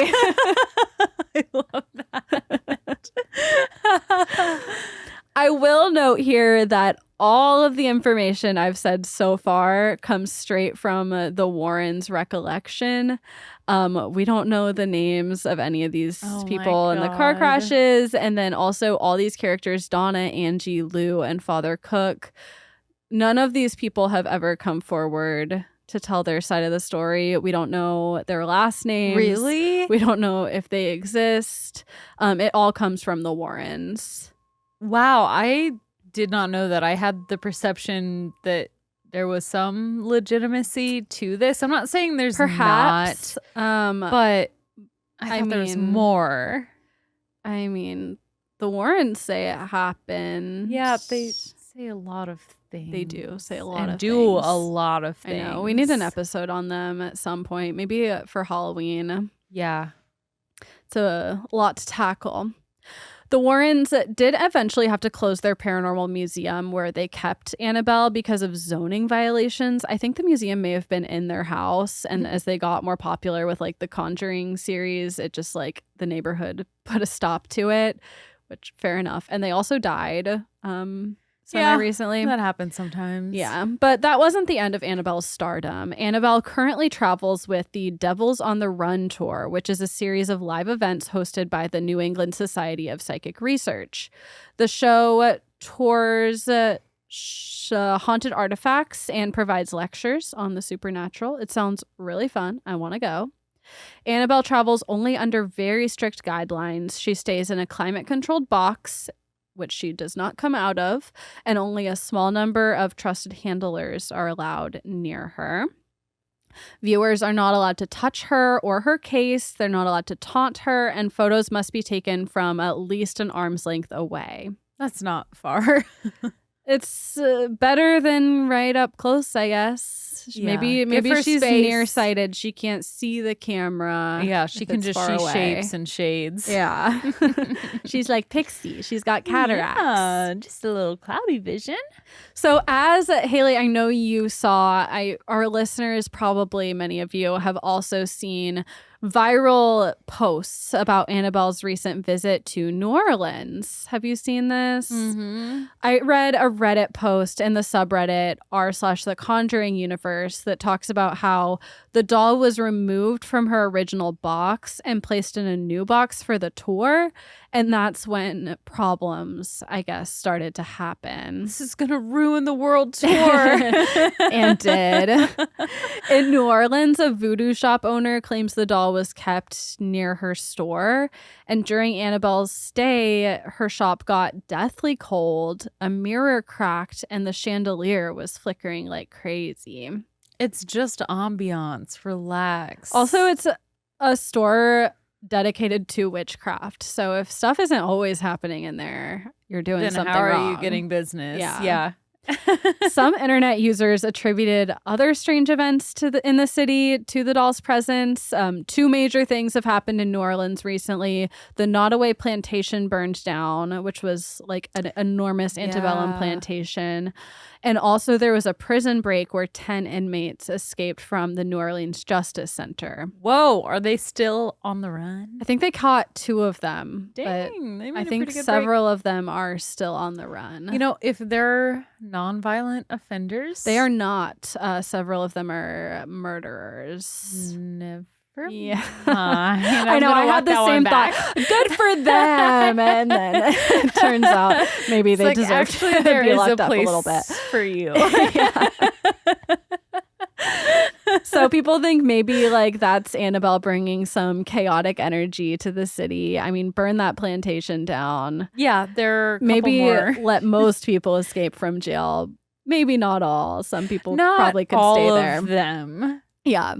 I love that. I will note here that all of the information I've said so far comes straight from the Warrens' recollection. We don't know the names of any of these people in the car crashes. And then also all these characters, Donna, Angie, Lou, and Father Cook. None of these people have ever come forward to tell their side of the story. We don't know their last names. Really? We don't know if they exist. It all comes from the Warrens. Wow, I did not know that. I had the perception that there was some legitimacy to this. I'm not saying there's perhaps not, but I thought there was more. I mean, the Warrens say it happened. Yeah, they say a lot of things. They do say a lot of do things. a lot of things. I know. We need an episode on them at some point, maybe for Halloween. Yeah. It's a lot to tackle. The Warrens did eventually have to close their paranormal museum where they kept Annabelle because of zoning violations. I think the museum may have been in their house, and as they got more popular with like the Conjuring series, it just like the neighborhood put a stop to it, which fair enough. And they also died recently. That happens sometimes. Yeah, but that wasn't the end of Annabelle's stardom. Annabelle currently travels with the Devils on the Run tour, which is a series of live events hosted by the New England Society of Psychic Research. The show tours haunted artifacts and provides lectures on the supernatural. It sounds really fun. I want to go. Annabelle travels only under very strict guidelines. She stays in a climate-controlled box, which she does not come out of, and only a small number of trusted handlers are allowed near her. Viewers are not allowed to touch her or her case. They're not allowed to taunt her, and photos must be taken from at least an arm's length away. That's not far. It's better than right up close, I guess. Yeah. Maybe she's nearsighted. She can't see the camera. Yeah, she can just see shapes and shades. Yeah. She's like Pixie. She's got cataracts. Yeah, just a little cloudy vision. So as Hayley, I know you saw, our listeners, probably many of you, have also seen viral posts about Annabelle's recent visit to New Orleans. Have you seen this? Mm-hmm. I read a Reddit post in the subreddit r/the Conjuring universe that talks about how the doll was removed from her original box and placed in a new box for the tour. And that's when problems, I guess, started to happen. This is going to ruin the world tour. And did. In New Orleans, a voodoo shop owner claims the doll was kept near her store. And during Annabelle's stay, her shop got deathly cold, a mirror cracked, and the chandelier was flickering like crazy. It's just ambiance. Relax. Also, it's a store dedicated to witchcraft. So if stuff isn't always happening in there, you're doing then something how are wrong. you getting business? Yeah. Some internet users attributed other strange events in the city to the doll's presence. Two major things have happened in New Orleans recently. The Nottoway plantation burned down, which was like an enormous antebellum plantation. And also there was a prison break where 10 inmates escaped from the New Orleans Justice Center. Whoa, are they still on the run? I think they caught 2 of them. Dang, they made I a think pretty good several of them are still on the run. You know, if they're nonviolent offenders, They are not. Several of them are murderers. Never. Yeah. I know. I had the same thought. Good for them. And then it turns out maybe they deserve actually to there be is locked a up a place little bit. for you. So people think maybe like that's Annabelle bringing some chaotic energy to the city. I mean, burn that plantation down. Yeah, there are Maybe more. let most people escape from jail. Maybe not all. Some people Not probably could all stay there. of them. Yeah.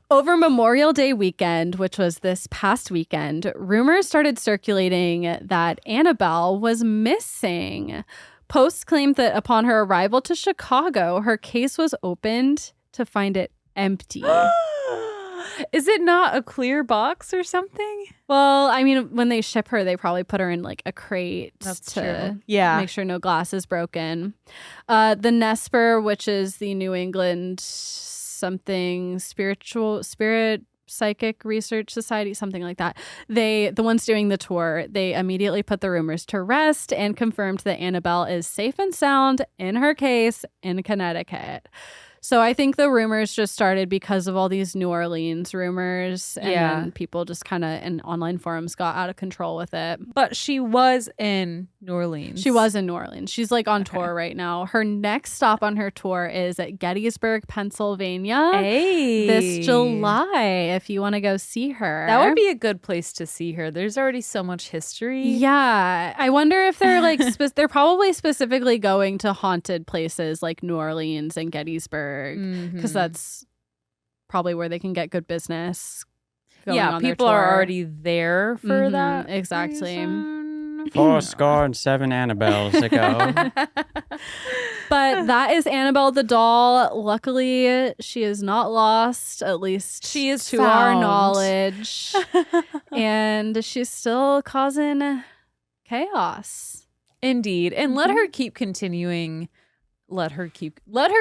Over Memorial Day weekend, which was this past weekend, rumors started circulating that Annabelle was missing. Post claimed that upon her arrival to Chicago, her case was opened to find it empty. Is it not a clear box or something? Well, I mean, when they ship her, they probably put her in like a crate to make sure no glass is broken. The NESPER, which is the New England something spirit psychic research society, something like that. The ones doing the tour, they immediately put the rumors to rest and confirmed that Annabelle is safe and sound in her case in Connecticut. So I think the rumors just started because of all these New Orleans rumors, and then people just kind of in online forums got out of control with it. But she was in New Orleans. She was in New Orleans. She's like on tour right now. Her next stop on her tour is at Gettysburg, Pennsylvania. This July, if you want to go see her. That would be a good place to see her. There's already so much history. Yeah. I wonder if they're like, they're probably specifically going to haunted places like New Orleans and Gettysburg. Because that's probably where they can get good business. Yeah, people are already there for that. Exactly. 407 Annabelles ago. But that is Annabelle the doll. Luckily, she is not lost, at least she is to our knowledge. And she's still causing chaos. Indeed. And let her keep continuing. Let her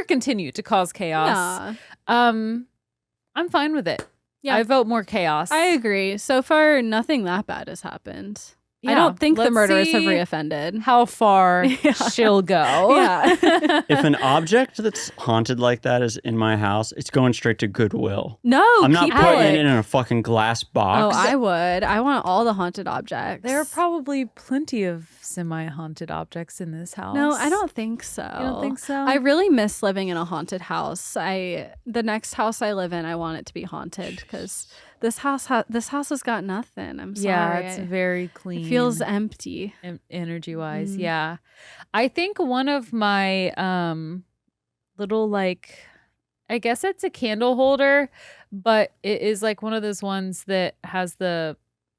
continue to cause chaos. Yeah. I'm fine with it. Yeah. I vote more chaos. I agree. So far, nothing that bad has happened. Yeah. I don't think the murderers have see reoffended. how far she'll go. Yeah. If an object that's haunted like that is in my house, it's going straight to Goodwill. No, I'm not keep putting it it in a fucking glass Oh, box. I would. I want all the haunted objects. There are probably plenty of semi-haunted objects in this house. No, I don't think so. You don't think so? I really miss living in a haunted house. The next house I live in, I want it to be haunted because this house has got nothing. I'm sorry. Yeah, it's very clean. It feels empty. Energy-wise, yeah. I think one of my little like, I guess it's a candle holder, but it is like one of those ones that has the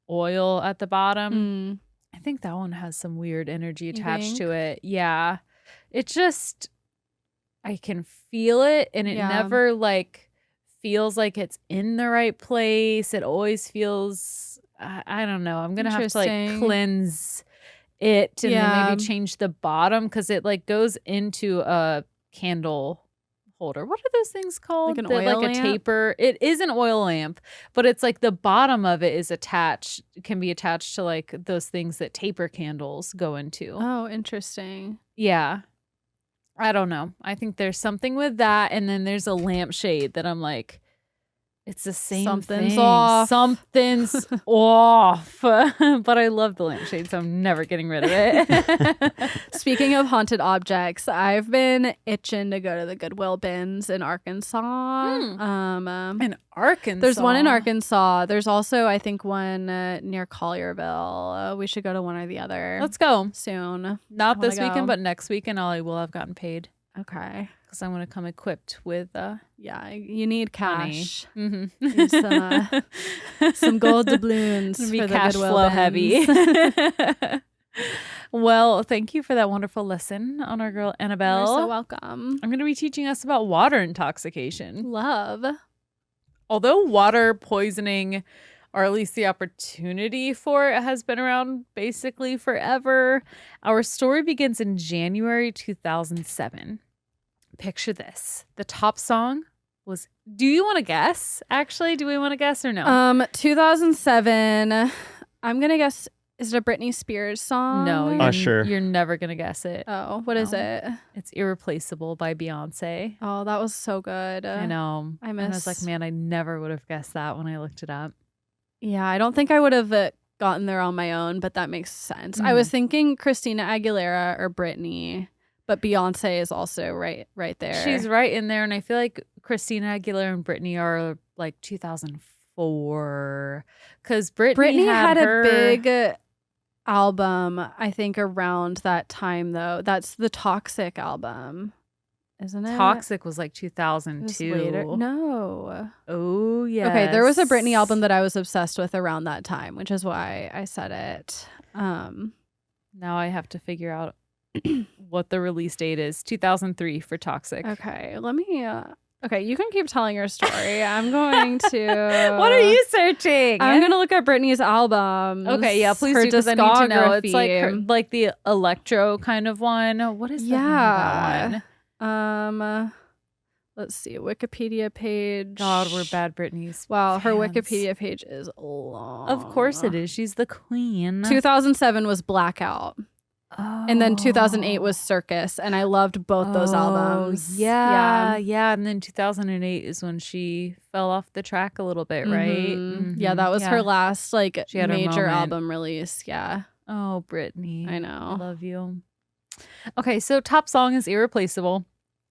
oil at the bottom. I think that one has some weird energy attached to it. Yeah. It just, I can feel it, and it never like feels like it's in the right place. It always feels, I don't know. I'm going to have to like cleanse it and then maybe change the bottom because it like goes into a candle holder. What are those things called? Like an oil lamp? A taper. It is an oil lamp, but it's like the bottom of it is attached, can be attached to like those things that taper candles go into. Oh, interesting. Yeah. I don't know. I think there's something with that. And then there's a lampshade that I'm like, it's the same Something's thing. off. Something's off. But I love the lampshade, so I'm never getting rid of it. Speaking of haunted objects, I've been itching to go to the Goodwill bins in Arkansas. In Arkansas? There's one in Arkansas. There's also, I think, one near Collierville. We should go to one or the other. Let's go. Soon. Not this weekend, but next weekend I will have gotten paid. Okay. Because I'm going to come equipped with yeah, you need cash. Money. Need some gold doubloons be for the cash Goodwill flow bins. heavy. Well, thank you for that wonderful lesson on our girl Annabelle. You're so welcome. I'm going to be teaching us about water intoxication. Love. Although water poisoning, or at least the opportunity for it, has been around basically forever, our story begins in January 2007. Picture this. The top song was, do you want to guess? Actually, do we want to guess or no? 2007. I'm going to guess, is it a Britney Spears song? No, Usher. You're never going to guess it. Oh, what is it? It's Irreplaceable by Beyonce. Oh, that was so good. I know. I And I was like, man, I never would have guessed that when I looked it up. Yeah, I don't think I would have gotten there on my own, but that makes sense. I was thinking Christina Aguilera or Britney, but Beyonce is also right there. She's right in there, and I feel like Christina Aguilera and Britney are like 2004, because Britney had a big album, I think, around that time, though. That's the Toxic album, isn't it? Toxic was like It 2002. was later. No. Oh, yeah. Okay, there was a Britney album that I was obsessed with around that time, which is why I said it. Now I have to figure out what the release date is. 2003 for Toxic. Okay, let me. Okay, you can keep telling your story. I'm going to. What are you searching? I'm gonna look at Britney's albums. Okay, yeah, please her do, because I need to know. It's like discography. like the electro kind of one. What is the name of that one? Let's see, Wikipedia page. God, we're bad Britney's. Wow, her fans. Wikipedia page is long. Of course it is. She's the queen. 2007 was Blackout. And then 2008 was Circus, and I loved both those albums. Yeah. And then 2008 is when she fell off the track a little bit, right? Yeah, that was her last like She had her major moment. album release. Yeah. Oh, Brittany. I know. I love you. Okay, so top song is Irreplaceable.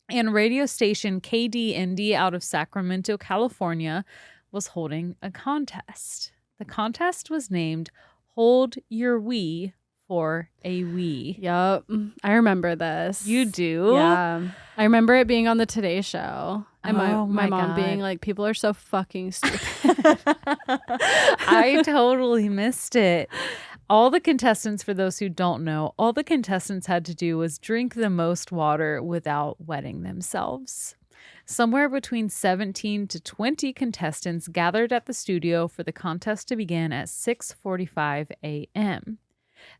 And radio station KDND out of Sacramento, California was holding a contest. The contest was named Hold Your Wee for a Wee. Yep. I remember this. You do? Yeah. I remember it being on the Today Show. And my my mom God. being like, people are so fucking stupid. I totally missed it. All the contestants, for those who don't know, all the contestants had to do was drink the most water without wetting themselves. Somewhere between 17 to 20 contestants gathered at the studio for the contest to begin at 6:45 a.m.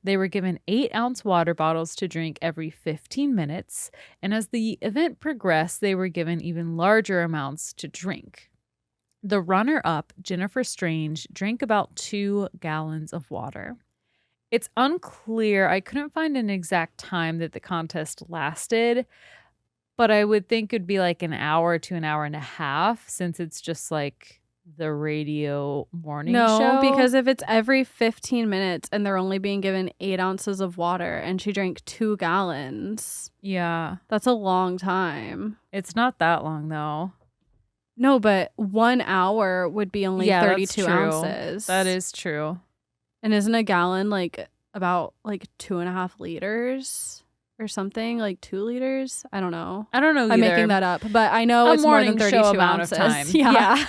They were given 8-ounce water bottles to drink every 15 minutes, and as the event progressed, they were given even larger amounts to drink. The runner-up, Jennifer Strange, drank about 2 gallons of water. It's unclear. I couldn't find an exact time that the contest lasted, but I would think it'd be like an hour to an hour and a half, since it's just like the radio morning show. No, because if it's every 15 minutes and they're only being given 8 ounces of water and she drank 2 gallons, Yeah, that's a long time. it's not that long though. No, but 1 hour would be only Yeah, that's 32 true. ounces. That is true. And isn't a gallon like about like 2.5 liters or something? Like 2 liters? I don't know. I don't know either. I'm making that up, but I know A it's more than morning 32 show amount ounces. of time. Yeah.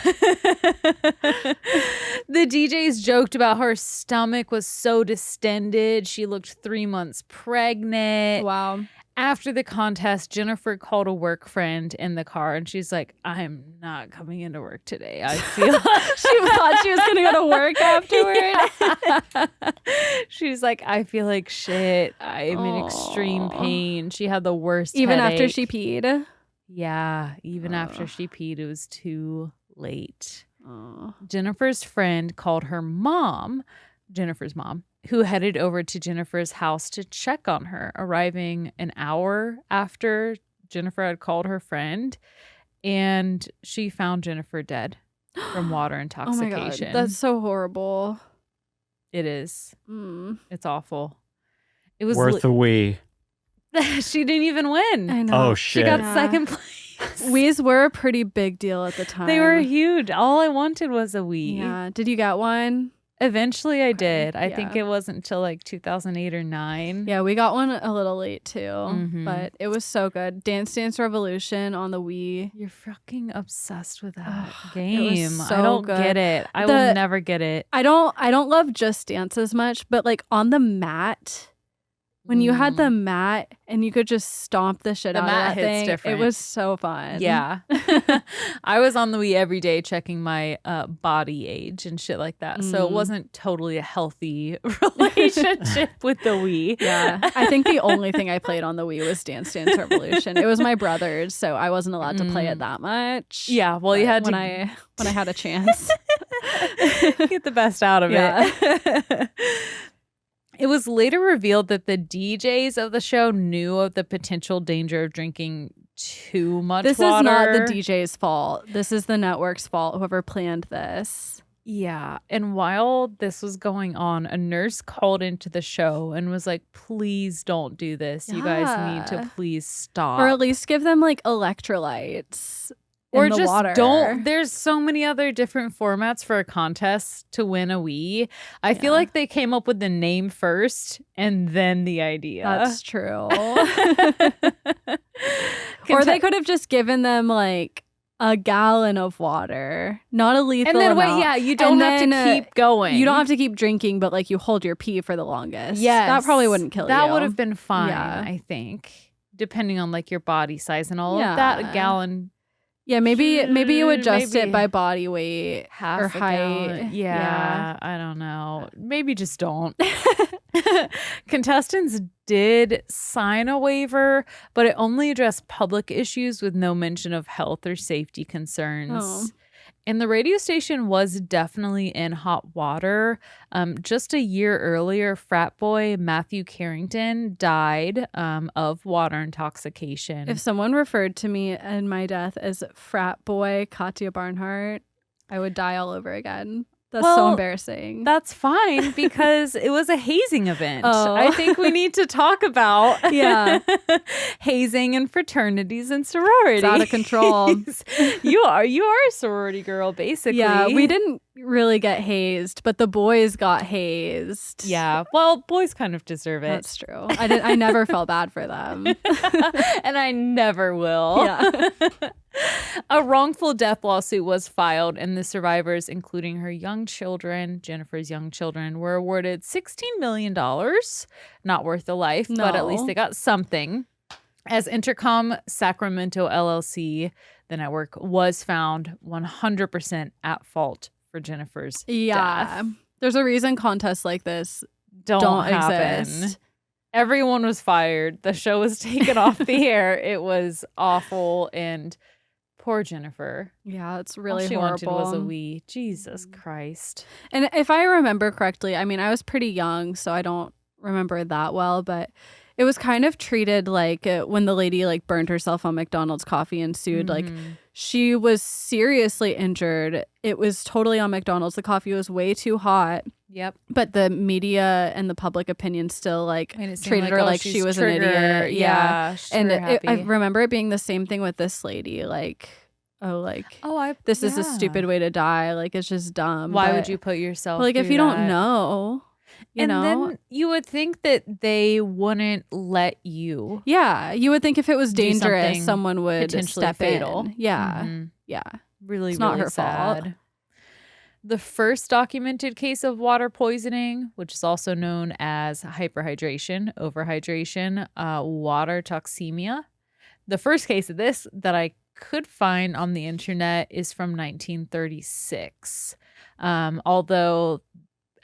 The DJs joked about her stomach was so distended. She looked 3 months pregnant. Wow. After the contest, Jennifer called a work friend in the car and she's like, I'm not coming into work today. I feel She thought she was going to go to work afterward. Yeah. She's like, I feel like shit. I'm in extreme pain. She had the worst Even after headache. she peed? Yeah, even after she peed, it was too late. Oh. Jennifer's friend called her mom, Jennifer's mom, who headed over to Jennifer's house to check on her, arriving an hour after Jennifer had called her friend, and she found Jennifer dead from water Oh my intoxication. God. That's so horrible. It is. Mm. It's awful. It was Worth a wee. she didn't even win. I know. Oh, She shit. got Yeah. second place. Wees were a pretty big deal at the time. They were huge. All I wanted was a wee. Yeah. Did you get one? Eventually I Okay, did. I think yeah. it wasn't until like 2008 or 9. Yeah, we got one a little late too, Mhm. but it was so good. Dance Dance Revolution on the Wii. You're fucking obsessed with that Ugh, it was game. I so don't good. get it. I The- will never get it. I don't love Just Dance as much, but like on the mat, when you had the mat and you could just stomp the shit The out of mat that hits thing, different. it was so fun. Yeah. I was on the Wii every day checking my body age and shit like that. So it Mm. wasn't totally a healthy relationship with the Wii. Yeah, I think the only thing I played on the Wii was Dance Dance Revolution. It was my brother's, so I wasn't allowed to play it that much. Yeah, well, you But had when to I had a chance. get the best out of Yeah. it. It was later revealed that the DJs of the show knew of the potential danger of drinking too much This water. is not the DJ's fault. This is the network's fault. Whoever planned this. Yeah. And while this was going on, a nurse called into the show and was like, please don't do this. You guys need Yeah. to please stop. Or at least give them like electrolytes. Or in the just water. don't. There's so many other different formats for a contest to win a Wii. I feel Yeah. like they came up with the name first and then the idea. That's true. Or they could have just given them like a gallon of water, not a lethal And then amount. wait, yeah, you don't have to keep going. You don't have to keep drinking, but like you hold your pee for the longest. Yes. That probably wouldn't kill you. That would have been fine, Yeah. I think, depending on like your body size and all Yeah. of that. A gallon, Yeah, maybe you adjust maybe it by body weight half or a height. gallon. Yeah, I don't know. Maybe just don't. Contestants did sign a waiver, but it only addressed public issues with no mention of health or safety concerns. Oh. And the radio station was definitely in hot water. Just a year earlier, frat boy Matthew Carrington died of water intoxication. If someone referred to me and my death as frat boy Katya Barnhart, I would die all over again. That's so Well, embarrassing. That's fine because it was a hazing event. Oh. I think we need to talk about Yeah. hazing and fraternities and sororities. It's out of control. You are a sorority girl, basically. Yeah, we didn't really get hazed, but the boys got hazed. Yeah, well, boys kind of deserve it. That's true. I never felt bad for them. And I never will. Yeah. A wrongful death lawsuit was filed, and the survivors, including her young children, Jennifer's young children, were awarded $16 million. Not worth a life, but at least No. they got something. As Intercom Sacramento LLC, the network, was found 100% at fault for Jennifer's Yeah. death. There's a reason contests like this Don't happen. exist. Everyone was fired. The show was taken off the air. It was awful, and poor Jennifer. Yeah, it's really All she horrible. wanted was a wee. Jesus Christ. And if I remember correctly, I mean, I was pretty young, so I don't remember that well, but it was kind of treated like when the lady like burned herself on McDonald's coffee and sued, like she was seriously injured. It was totally on McDonald's. The coffee was way too hot. Yep. But the media and the public opinion still like Made it seem treated her oh, like she's she was an trigger. idiot. Yeah. she's And trigger I happy. remember it being the same thing with this lady. Like, oh, like this is a yeah. stupid way to die. Like, it's just dumb. Why But- would you put yourself but, like, if through you don't that? know, you and know? then you would think that they wouldn't let you Yeah, you would think if it was do dangerous, something someone would potentially step fatal. in. Yeah, Mhm. yeah. Really, It's not really her fault. sad. The first documented case of water poisoning, which is also known as hyperhydration, overhydration, water toxemia. The first case of this that I could find on the internet is from 1936. Although,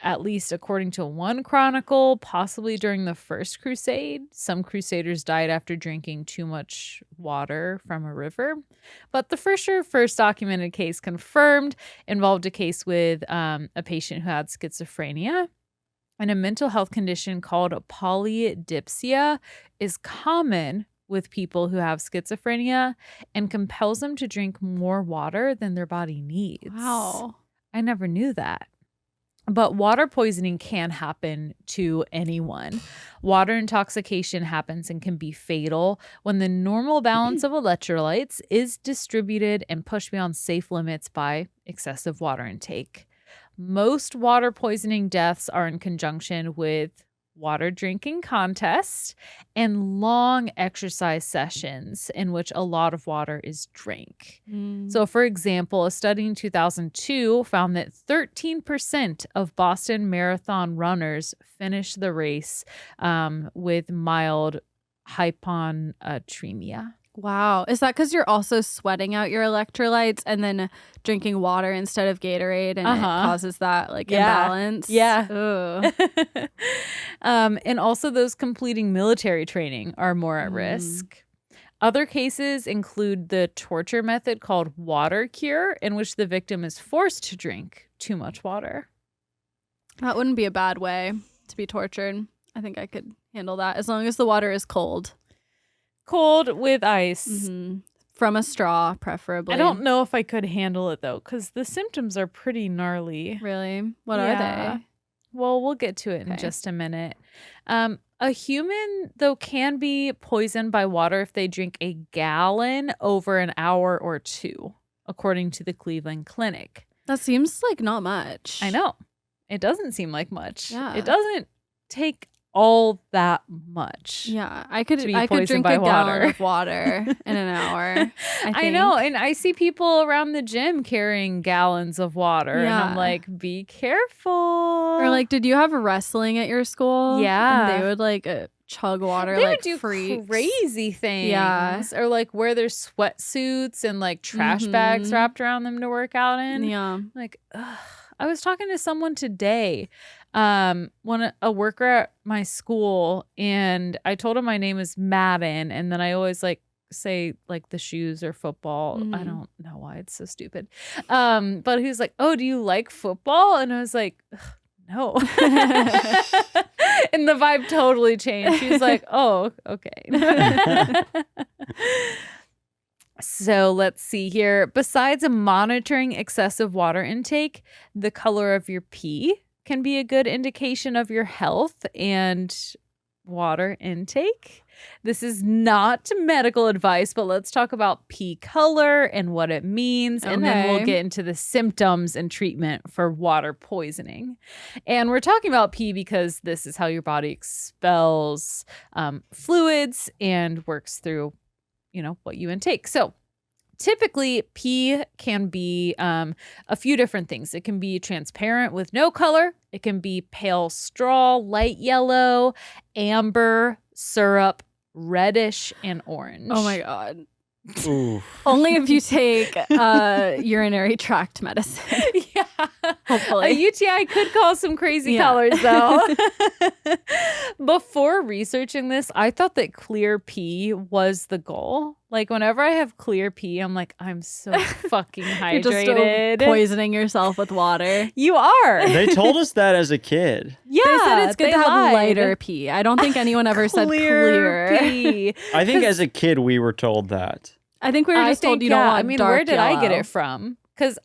at least according to one chronicle, possibly during the First Crusade, some crusaders died after drinking too much water from a river. But the first documented case confirmed involved a case with a patient who had schizophrenia. And a mental health condition called polydipsia is common with people who have schizophrenia and compels them to drink more water than their body needs. Wow. I never knew that. But water poisoning can happen to anyone. Water intoxication happens and can be fatal when the normal balance of electrolytes is distributed and pushed beyond safe limits by excessive water intake. Most water poisoning deaths are in conjunction with water drinking contests and long exercise sessions in which a lot of water is drank. So, for example, a study in 2002 found that 13% of Boston Marathon runners finished the race with mild hyponatremia. Wow. Is that because you're also sweating out your electrolytes and then drinking water instead of Gatorade and it causes that like imbalance? Yeah. Ooh. And also those completing military training are more at risk. Other cases include the torture method called water cure, in which the victim is forced to drink too much water. That wouldn't be a bad way to be tortured. I think I could handle that as long as the water is cold. Cold with ice. Mm-hmm. From a straw, preferably. I don't know if I could handle it, though, because the symptoms are pretty gnarly. Really? What are Yeah. they? Well, we'll get to it in Okay. just a minute. A human, though, can be poisoned by water if they drink a gallon over an hour or two, according to the Cleveland Clinic. That seems like not much. I know. It doesn't seem like much. Yeah. It doesn't take all that much. Yeah, I could To be drink poisoned a by gallon water. of water in an hour. I know, and I see people around the gym carrying gallons of water, and I'm Yeah. like, be careful. Or like, did you have wrestling at your school? Yeah. And they would like chug water They like would do freaks. crazy things. Yeah. Or like wear their sweatsuits and like trash bags Mhm. wrapped around them to work out in. Yeah. Like, ugh. I was talking to someone today, a worker at my school, and I told him my name is Madden, and then I always like say like the shoes or football. I Mhm. don't know why, it's so stupid. But he was like, "Oh, do you like football?" And I was like, "Ugh, no." And the vibe totally changed. He was like, "Oh, okay." So let's see here. Besides monitoring excessive water intake, the color of your pee can be a good indication of your health and water intake. This is not medical advice, but let's talk about pee color and what it means. And then we'll Okay. get into the symptoms and treatment for water poisoning. And we're talking about pee because this is how your body expels fluids and works through what you intake. So typically pee can be a few different things. It can be transparent with no color. It can be pale straw, light yellow, amber, syrup, reddish, and orange. Oh my God. Ooh. Only if you take urinary tract medicine. Yeah. Hopefully. A UTI could cause some crazy Yeah. colors, though. Before researching this, I thought that clear pee was the goal. Like, whenever I have clear pee, I'm like, I'm so fucking You're just hydrated. poisoning yourself with water. You are. They told us that as a kid. Yeah, They said it's good they to have lied. lighter pee. I don't think anyone ever said clear. pee. I think as a kid we were told that. I think we were just told you don't want I mean, dark where did I get yellow. it from? Because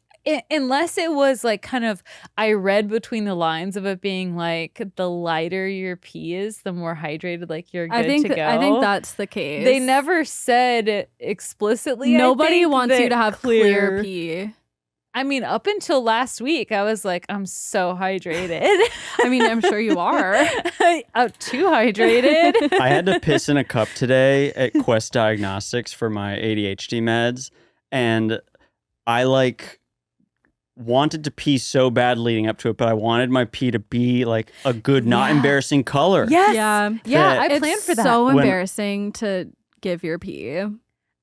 unless it was like kind of, I read between the lines of it being like the lighter your pee is, the more hydrated like you're good to go. I think that's the case. They never said explicitly. Nobody I think, wants you that to have clear pee. I mean, up until last week, I was like, I'm so hydrated. I mean, I'm sure you are. Too hydrated. I had to piss in a cup today at Quest Diagnostics for my ADHD meds, and I like wanted to pee so bad leading up to it, but I wanted my pee to be like a good, not Yeah. embarrassing color. Yes. Yeah. Yeah, I It's planned for that. so When- embarrassing to give your pee.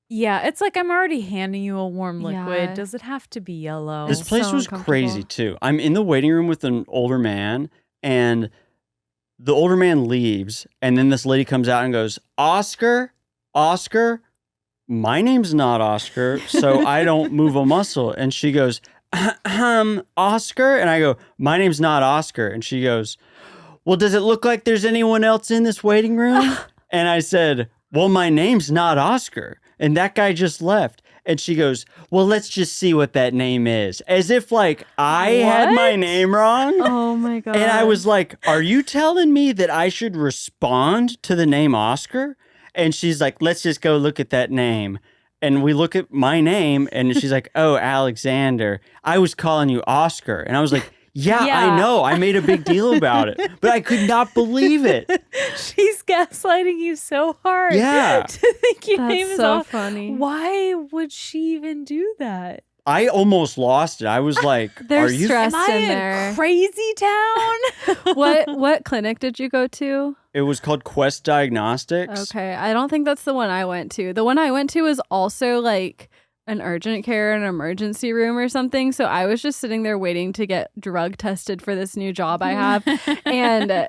Yeah, it's like I'm already handing you a warm liquid. Yeah. Does it have to be yellow? This place so was uncomfortable. crazy too. I'm in the waiting room with an older man, and the older man leaves, and then this lady comes out and goes, Oscar, my name's not Oscar, so I don't move a muscle. And she goes, Oscar? And I go, my name's not Oscar. And she goes, well, does it look like there's anyone else in this waiting room? And I said, well, my name's not Oscar. And that guy just left. And she goes, well, let's just see what that name is. As if like I had my What? name wrong. Oh my God. And I was like, are you telling me that I should respond to the name Oscar? And she's like, let's just go look at that name. And we look at my name, and she's like, oh, Alexander. I was calling you Oscar. And I was like, yeah, Yeah. I know. I made a big deal about it. But I could not believe it. She's gaslighting you so hard. Yeah. To think your That's name is so off. funny. Why would she even do that? I almost lost it. I was like, They're are you... stressed Am I in in there. crazy town? What clinic did you go to? It was called Quest Diagnostics. Okay, I don't think that's the one I went to. The one I went to was also like an urgent care and emergency room or something. So I was just sitting there waiting to get drug tested for this new job I have. And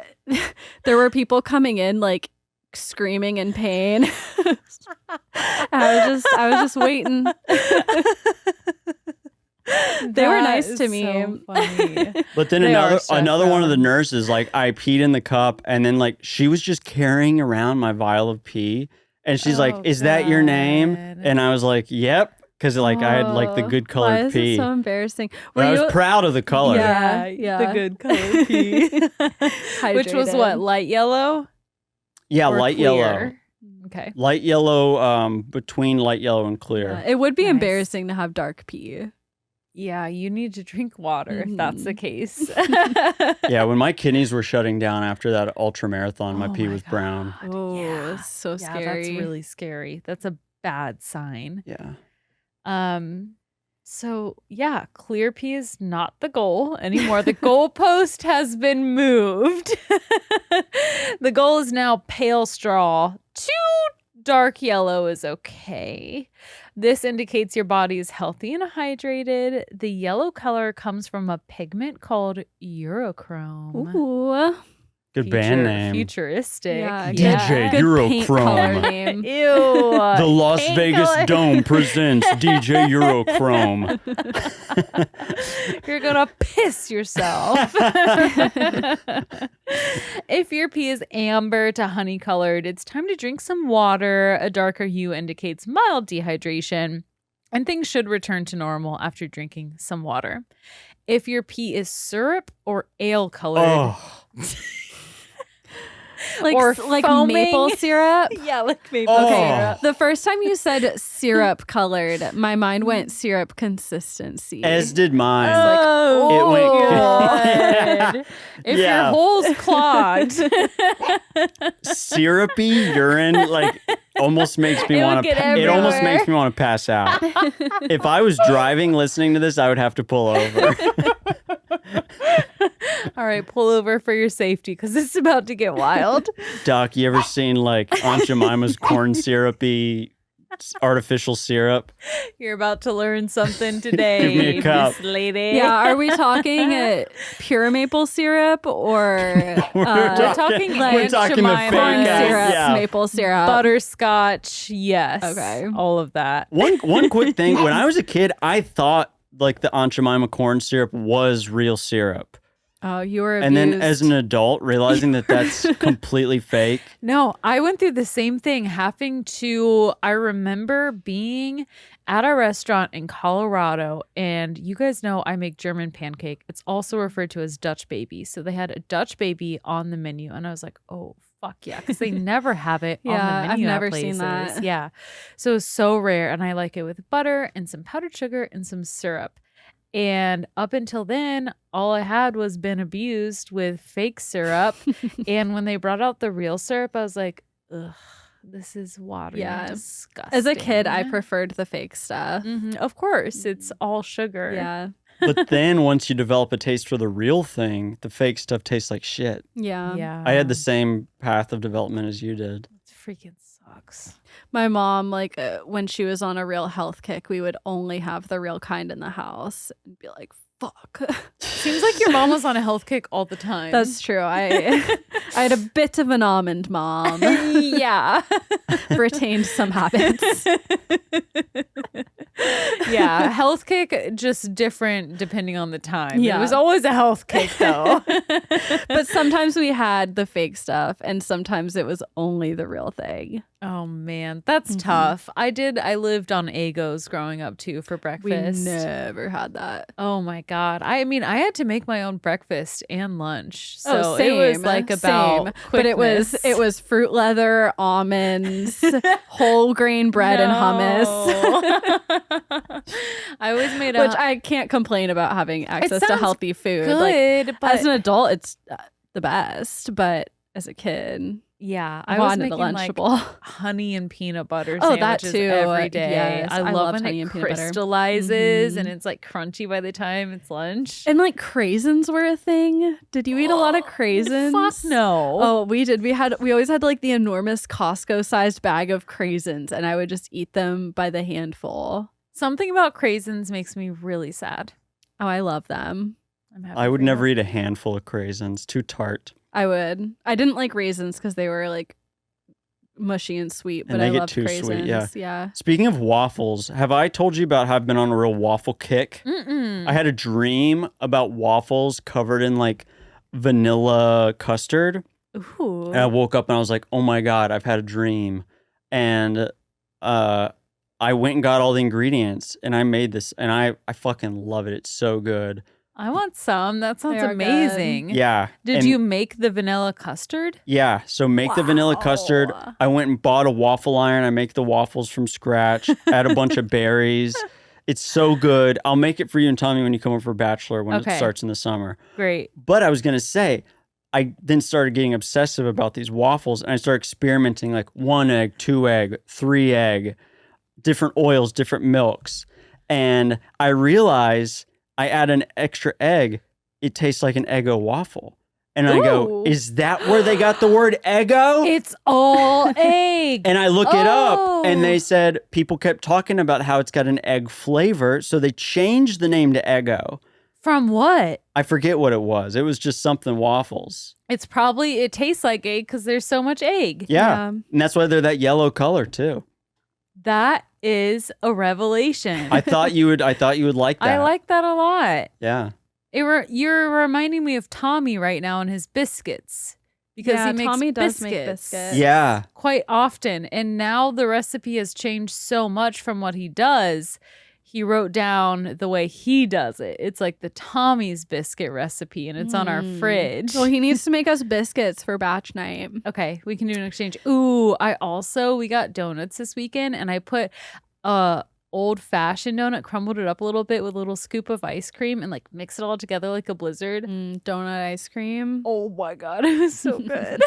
there were people coming in like screaming in pain. I was just waiting. They were That nice is to me. so funny. But then They are another stressed one of the out. nurses, like I peed in the cup, and then like she was just carrying around my vial of pee, and she's like, Oh, "Is that your name?" God. And I was like, "Yep," because like I had like the Oh, good why colored is pee. it so embarrassing? But I Were was proud of the color. Yeah, yeah. The good color pee. Which was Hydrated. what, light yellow? Yeah, or light clear? yellow, Okay. light yellow, between light yellow and clear. Yeah, it would be Nice. embarrassing to have dark pee. Yeah, you need to drink water if that's the case. Yeah, when my kidneys were shutting down after that ultra marathon, my pee was brown. Oh, Yeah. so Yeah, scary. that's really scary. That's a bad sign. Yeah. So yeah, clear pee is not the goal anymore. The goalpost has been moved. The goal is now pale straw. Too dark yellow is okay. This indicates your body is healthy and hydrated. The yellow color comes from a pigment called urochrome. Ooh. Good band name. Futuristic. Yeah, DJ good paint color Eurochrome. name. Ew. The Las paint Vegas color. Dome presents DJ Eurochrome. You're gonna piss yourself. If your pee is amber to honey colored, it's time to drink some water. A darker hue indicates mild dehydration, and things should return to normal after drinking some water. If your pee is syrup or ale colored, Oh, or like foaming. maple syrup. yeah, like maple Oh. syrup. The first time you said syrup colored, my mind went syrup consistency. as did mine. Oh, It went- God. If Yeah. your hole's clogged, Syrupy urine, like, almost makes me It want would to. get It almost everywhere. makes me want to pass out. If I was driving, listening to this, I would have to pull over. all right, pull over for your safety because it's about to get wild. Doc, you ever seen like Aunt Jemima's corn syrupy artificial syrup? You're about to learn something today, Give me a cup. Miss Lady. Yeah, are we talking pure maple syrup or We're talking we're Aunt talking the Jemima. fake corn ass, syrup, yeah. maple syrup? Butterscotch, yes. Okay. All of that. One quick thing. When I was a kid, I thought like the Aunt Jemima corn syrup was real syrup. Oh, you were And abused. then as an adult, realizing that that's completely fake. No, I went through the same thing I remember being at a restaurant in Colorado, and you guys know I make German pancake. It's also referred to as Dutch baby. So they had a Dutch baby on the menu, and I was like, oh, fuck yeah, because they never have it on Yeah, the I've menu. at never seen places. that. Yeah. So it's so rare, and I like it with butter and some powdered sugar and some syrup. And up until then, all I had was been abused with fake syrup. And when they brought out the real syrup, I was like, ugh, this is watery Yeah. and disgusting. As a kid, I preferred the fake stuff. Of course, it's all sugar. Yeah. But then once you develop a taste for the real thing, the fake stuff tastes like shit. Yeah. Yeah. I had the same path of development as you did. It freaking sucks. My mom, like, when she was on a real health kick, we would only have the real kind in the house and be like, fuck. Seems like your mom was on a health kick all the time. That's true. I had a bit of an almond mom. yeah. Retained some habits. Yeah. Health kick, just different depending on the time. Yeah. It was always a health kick, though. But sometimes we had the fake stuff and sometimes it was only the real thing. Oh, man. That's tough. I lived on Eggos growing up, too, for We breakfast. never had that. Oh my God. I mean, I had to make my own breakfast and lunch. So same, it was like about same. But it was fruit leather, almonds, whole grain bread and hummus. I always made Which I can't complain about having access to sounds healthy food. good, Like, but as an adult, it's the best. But as a kid, yeah, I I was wanted the making like Lunchable. honey and peanut butter Oh, that sandwiches too. every day. Yes, I I love loved when honey it and peanut butter. crystallizes and it's like crunchy by the time it's lunch. And like craisins were a thing. Did you eat a lot of craisins? Fuck no. Oh, we did. We always had like the enormous Costco-sized bag of craisins, and I would just eat them by the handful. Something about craisins makes me really sad. Oh, I love them. I'm happy I would for you. never eat a handful of craisins. Too tart. I would. I didn't like raisins because they were like mushy and sweet, but And they I get loved too craisins. sweet, yeah. Yeah. Speaking of waffles, have I told you about how I've been on a real waffle kick? Mm-mm. I had a dream about waffles covered in like vanilla custard. Ooh. And I woke up and I was like, oh my God, I've had a dream. And I went and got all the ingredients and I made this and I fucking love it. It's so good. I want some. That sounds They are amazing. Yeah. Did And- you make the vanilla custard? Yeah. So make the vanilla custard. I went and bought a waffle iron. I make the waffles from scratch, add a bunch of berries. It's so good. I'll make it for you and Tommy when you come over for Bachelor when it Okay. starts in the summer. Great. But I was going to say, I then started getting obsessive about these waffles and I started experimenting like 1 egg, 2 egg, 3 egg, different oils, different milks. And I realize I add an extra egg, it tastes like an Eggo waffle. And I go, Ooh. is that where they got the word Eggo? It's all egg. And I look it up Oh. and they said people kept talking about how it's got an egg flavor. So they changed the name to Eggo. From what? I forget what it was. It was just something waffles. It tastes like egg because there's so much egg. Yeah. And that's why they're that yellow color too. That is a revelation. I thought you would like that. I like that a lot. Yeah. You're reminding me of Tommy right now and his biscuits because he makes Tommy does biscuits make biscuits. Yeah. quite often. And now the recipe has changed so much from what he does. He wrote down the way he does it. It's like the Tommy's biscuit recipe, and it's on our fridge. Well, he needs to make us biscuits for batch night. Okay, we can do an exchange. Ooh, we got donuts this weekend, and I put old-fashioned donut, crumbled it up a little bit with a little scoop of ice cream, and like mix it all together like a blizzard. Donut ice cream. Oh my god, it was so good.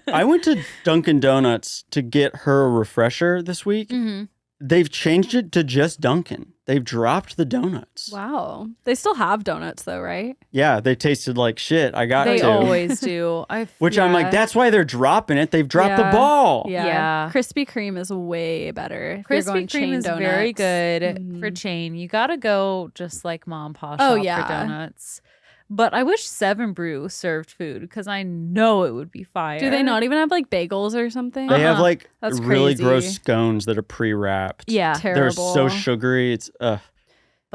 I went to Dunkin' Donuts to get her a refresher this week. Mm-hmm. They've changed it to just Dunkin'. They've dropped the donuts. Wow. They still have donuts though, right? Yeah, they tasted like shit. I got They to. always do. Which I'm like, that's why they're dropping it. They've dropped the Yeah. ball. Yeah. Krispy Kreme is way better. If you're going Krispy Kreme chain is donuts. very good for chain. You gotta go just like mom pa shop for donuts. But I wish Seven Brew served food because I know it would be fire. Do they not even have like bagels or something? They have like That's really crazy. gross scones that are pre-wrapped. Yeah. They're Terrible. so sugary. It's But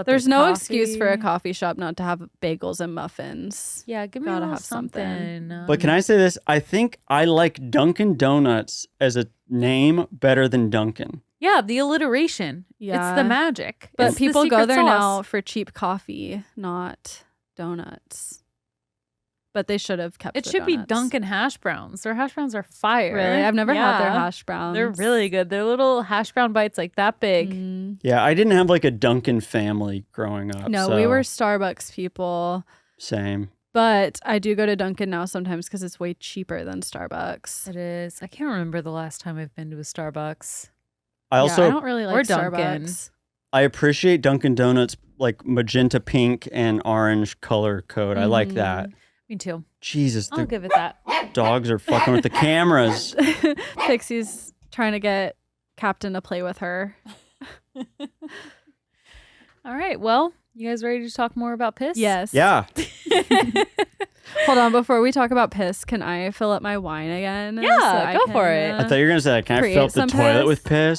There's the no coffee- excuse for a coffee shop not to have bagels and muffins. Yeah, give me Gotta a little have something. something. But can I say this? I think I like Dunkin' Donuts as a name better than Dunkin'. Yeah, the alliteration. Yeah. It's the magic. But It's the people go secret there sauce. now for cheap coffee, not donuts. But they should have kept It the should be donuts. Dunkin' hash browns. Their hash browns are fire. Really? I've never had their Yeah. hash browns. They're really good. They're little hash brown bites like that big. Yeah, I didn't have like a Dunkin' family growing up. No, so we were Starbucks people. same. But I do go to Dunkin' now sometimes because it's way cheaper than Starbucks. It is. I can't remember the last time I've been to a Starbucks. I also I don't really like Or Dunkin'. Starbucks. I appreciate Dunkin' Donuts like magenta pink and orange color code. I like that. Me too. Jesus, I'll the give it that. dogs are fucking with the cameras. Pixie's trying to get Captain to play with her. All right. Well, you guys ready to talk more about piss? Yes. Yeah. Hold on, before we talk about piss, can I fill up my wine again? Yeah, I go for it. I thought you were gonna say, can I Create fill up the some toilet piss? with piss?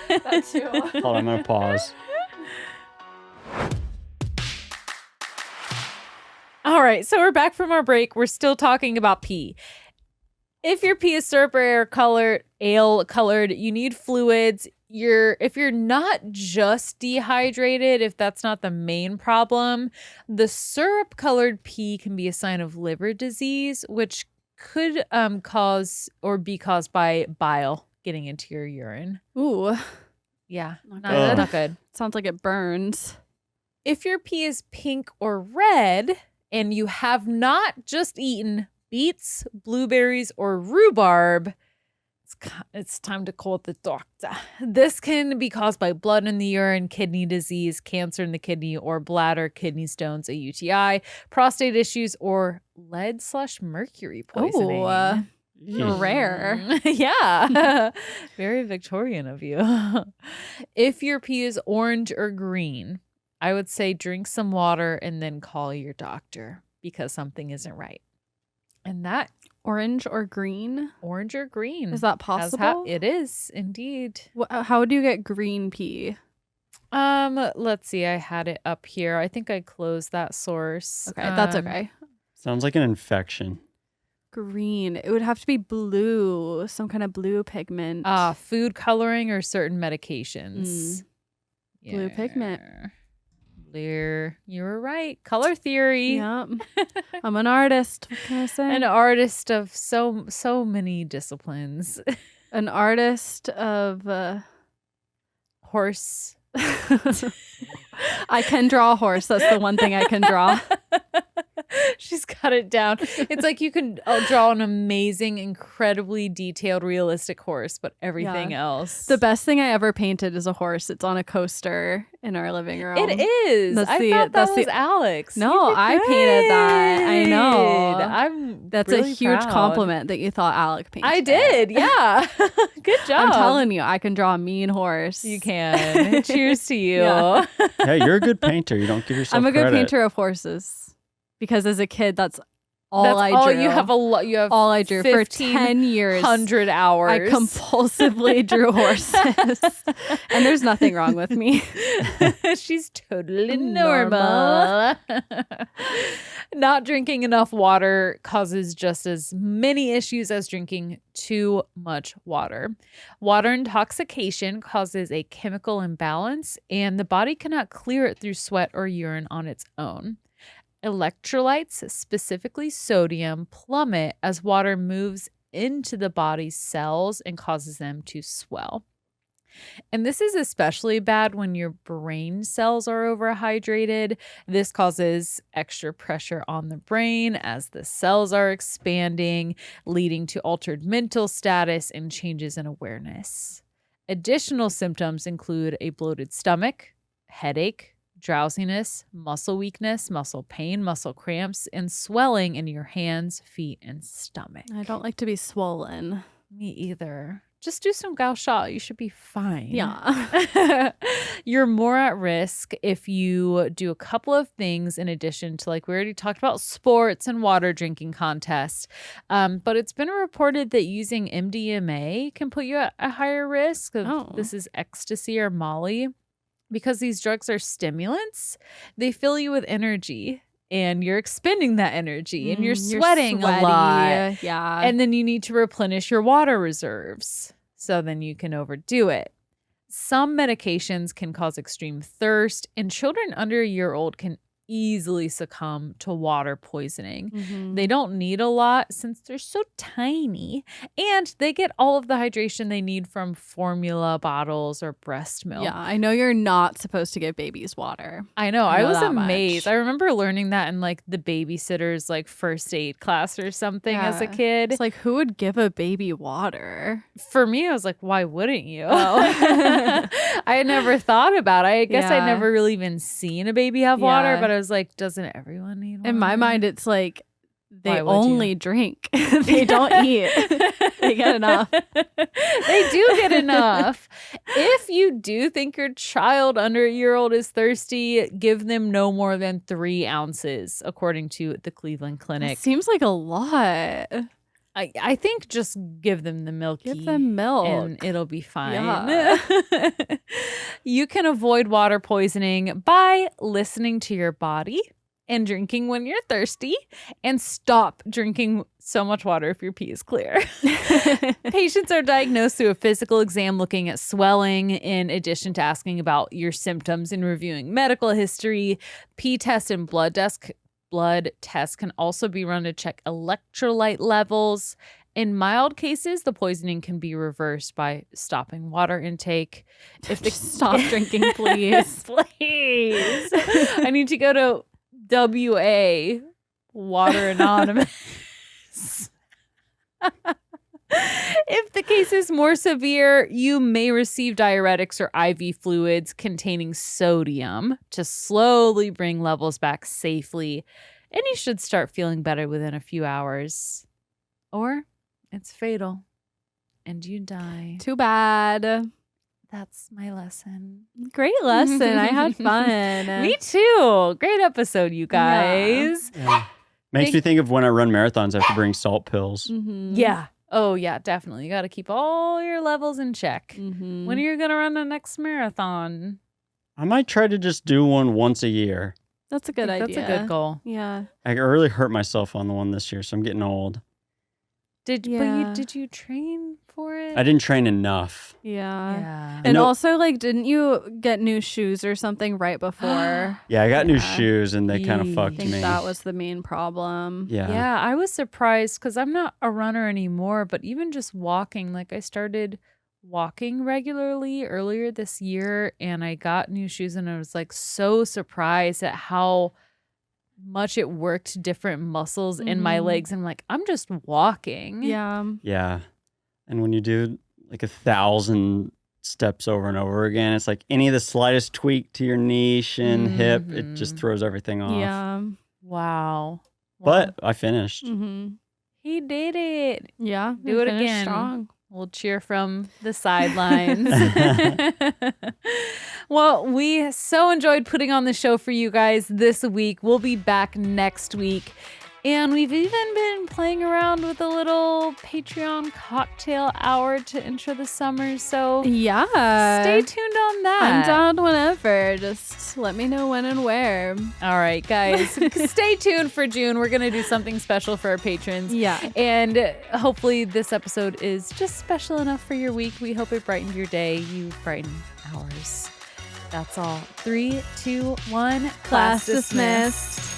That too. Hold on, I'm gonna pause. All right, so we're back from our break. We're still talking about pee. If your pee is syrup or ale colored, you need fluids. If you're not just dehydrated, if that's not the main problem, the syrup colored pee can be a sign of liver disease, which could cause or be caused by bile getting into your urine. Ooh, Yeah, Not not, good. good. sounds like it burns. If your pee is pink or red and you have not just eaten beets, blueberries, or rhubarb, it's time to call the doctor. This can be caused by blood in the urine, kidney disease, cancer in the kidney, or bladder, kidney stones, a UTI, prostate issues, or lead/mercury poisoning. Rare. Yeah. Very Victorian of you. If your pee is orange or green, I would say drink some water and then call your doctor because something isn't right. And that Orange or green? orange or green. Is that possible? It is indeed. How do you get green pee? Let's see. I had it up here. I think I closed that source. Okay, that's okay. Sounds like an infection. Green. It would have to be blue, some kind of blue pigment. Food coloring or certain medications. Blue pigment. You were right. Color theory. Yep. I'm an artist. What can I say? An artist of so many disciplines. An artist of Horse I can draw a horse. That's the one thing I can draw. She's got it down. It's like you can draw an amazing, incredibly detailed, realistic horse, but everything else. The best thing I ever painted is a horse. It's on a coaster in our living room. It is. I thought that was Alex. No, I painted that. I know. That's really a huge proud. compliment that you thought Alec painted. I did. Yeah. Good job. I'm telling you, I can draw a mean horse. You can. Cheers to you. Yeah. Hey, you're a good painter. You don't give yourself I'm a good credit. painter of horses because as a kid, that's all That's I all drew. you have. You have all I drew for 10 years. 100 hours. I compulsively drew horses, and there's nothing wrong with me. She's totally normal. Not drinking enough water causes just as many issues as drinking too much water. Water intoxication causes a chemical imbalance, and the body cannot clear it through sweat or urine on its own. Electrolytes, specifically sodium, plummet as water moves into the body's cells and causes them to swell. And this is especially bad when your brain cells are overhydrated. This causes extra pressure on the brain as the cells are expanding, leading to altered mental status and changes in awareness. Additional symptoms include a bloated stomach, headache, drowsiness, muscle weakness, muscle pain, muscle cramps, and swelling in your hands, feet, and stomach. I don't like to be swollen. Me either. Just do some gao sha. You should be fine. Yeah. You're more at risk if you do a couple of things in addition to, like we already talked about, sports and water drinking contests. But it's been reported that using MDMA can put you at a higher risk of this is ecstasy or Molly. Because these drugs are stimulants, they fill you with energy and you're expending that energy and you're sweating a lot. Yeah. And then you need to replenish your water reserves. So then you can overdo it. Some medications can cause extreme thirst, and children under a year old can easily succumb to water poisoning. Mm-hmm. They don't need a lot since they're so tiny, and they get all of the hydration they need from formula bottles or breast milk. Yeah, I know you're not supposed to give babies water. I know. I was that amazed. much. I remember learning that in like the babysitter's like first aid class or something as a Yeah. kid. It's like, who would give a baby water? For me, I was like, why wouldn't you? Oh. I had never thought about it. I guess I'd Yeah. never really even seen a baby have water, Yeah. but I was like, doesn't everyone need water? In my mind, it's like they Why would only you? drink. They don't eat. They get enough. They do get enough. If you do think your child under a year old is thirsty, give them no more than 3 ounces, according to the Cleveland Clinic. It seems like a lot. I think just give them the milky. Give them milk. And it'll be fine. Yeah. You can avoid water poisoning by listening to your body and drinking when you're thirsty, and stop drinking so much water if your pee is clear. Patients are diagnosed through a physical exam looking at swelling, in addition to asking about your symptoms and reviewing medical history. Pee test and blood tests can also be run to check electrolyte levels. In mild cases, the poisoning can be reversed by stopping water intake. If the Stop drinking, please. please. I need to go to WA, Water Anonymous. If the case is more severe, you may receive diuretics or IV fluids containing sodium to slowly bring levels back safely, and you should start feeling better within a few hours. Or it's fatal and you die. Too bad. That's my lesson. Great lesson. I had fun. Me too. Great episode, you guys. Yeah. Makes me think of when I run marathons, I have to bring salt pills. Mm-hmm. Yeah. Oh, yeah, definitely. You got to keep all your levels in check. Mm-hmm. When are you going to run the next marathon? I might try to just do one once a year. That's a good idea. That's a good goal. Yeah. I really hurt myself on the one this year, so I'm getting old. Did you train for it? I didn't train enough. Yeah. Yeah. And No- also, like, didn't you get new shoes or something right before? Yeah, I got new Yeah. shoes and they kind of I I fucked think me. that was the main problem. Yeah. Yeah, I was surprised because I'm not a runner anymore, but even just walking, like I started walking regularly earlier this year, and I got new shoes, and I was like so surprised at how much it worked different muscles in my legs. And I'm like, I'm just walking. Yeah. Yeah. And when you do like 1,000 steps over and over again, it's like any of the slightest tweak to your knee, shin, hip, it just throws everything off. Yeah. Wow. But I finished. He did it. Yeah. Do it finished again. Strong. We'll cheer from the sidelines. Well, we so enjoyed putting on the show for you guys this week. We'll be back next week. And we've even been playing around with a little Patreon cocktail hour to intro the summer. So Yeah. stay tuned on that. I'm down whenever. Just let me know when and where. All right, guys. Stay tuned for June. We're going to do something special for our patrons. Yeah. And hopefully this episode is just special enough for your week. We hope it brightened your day. You brighten ours. That's all. 3, 2, 1. Class dismissed.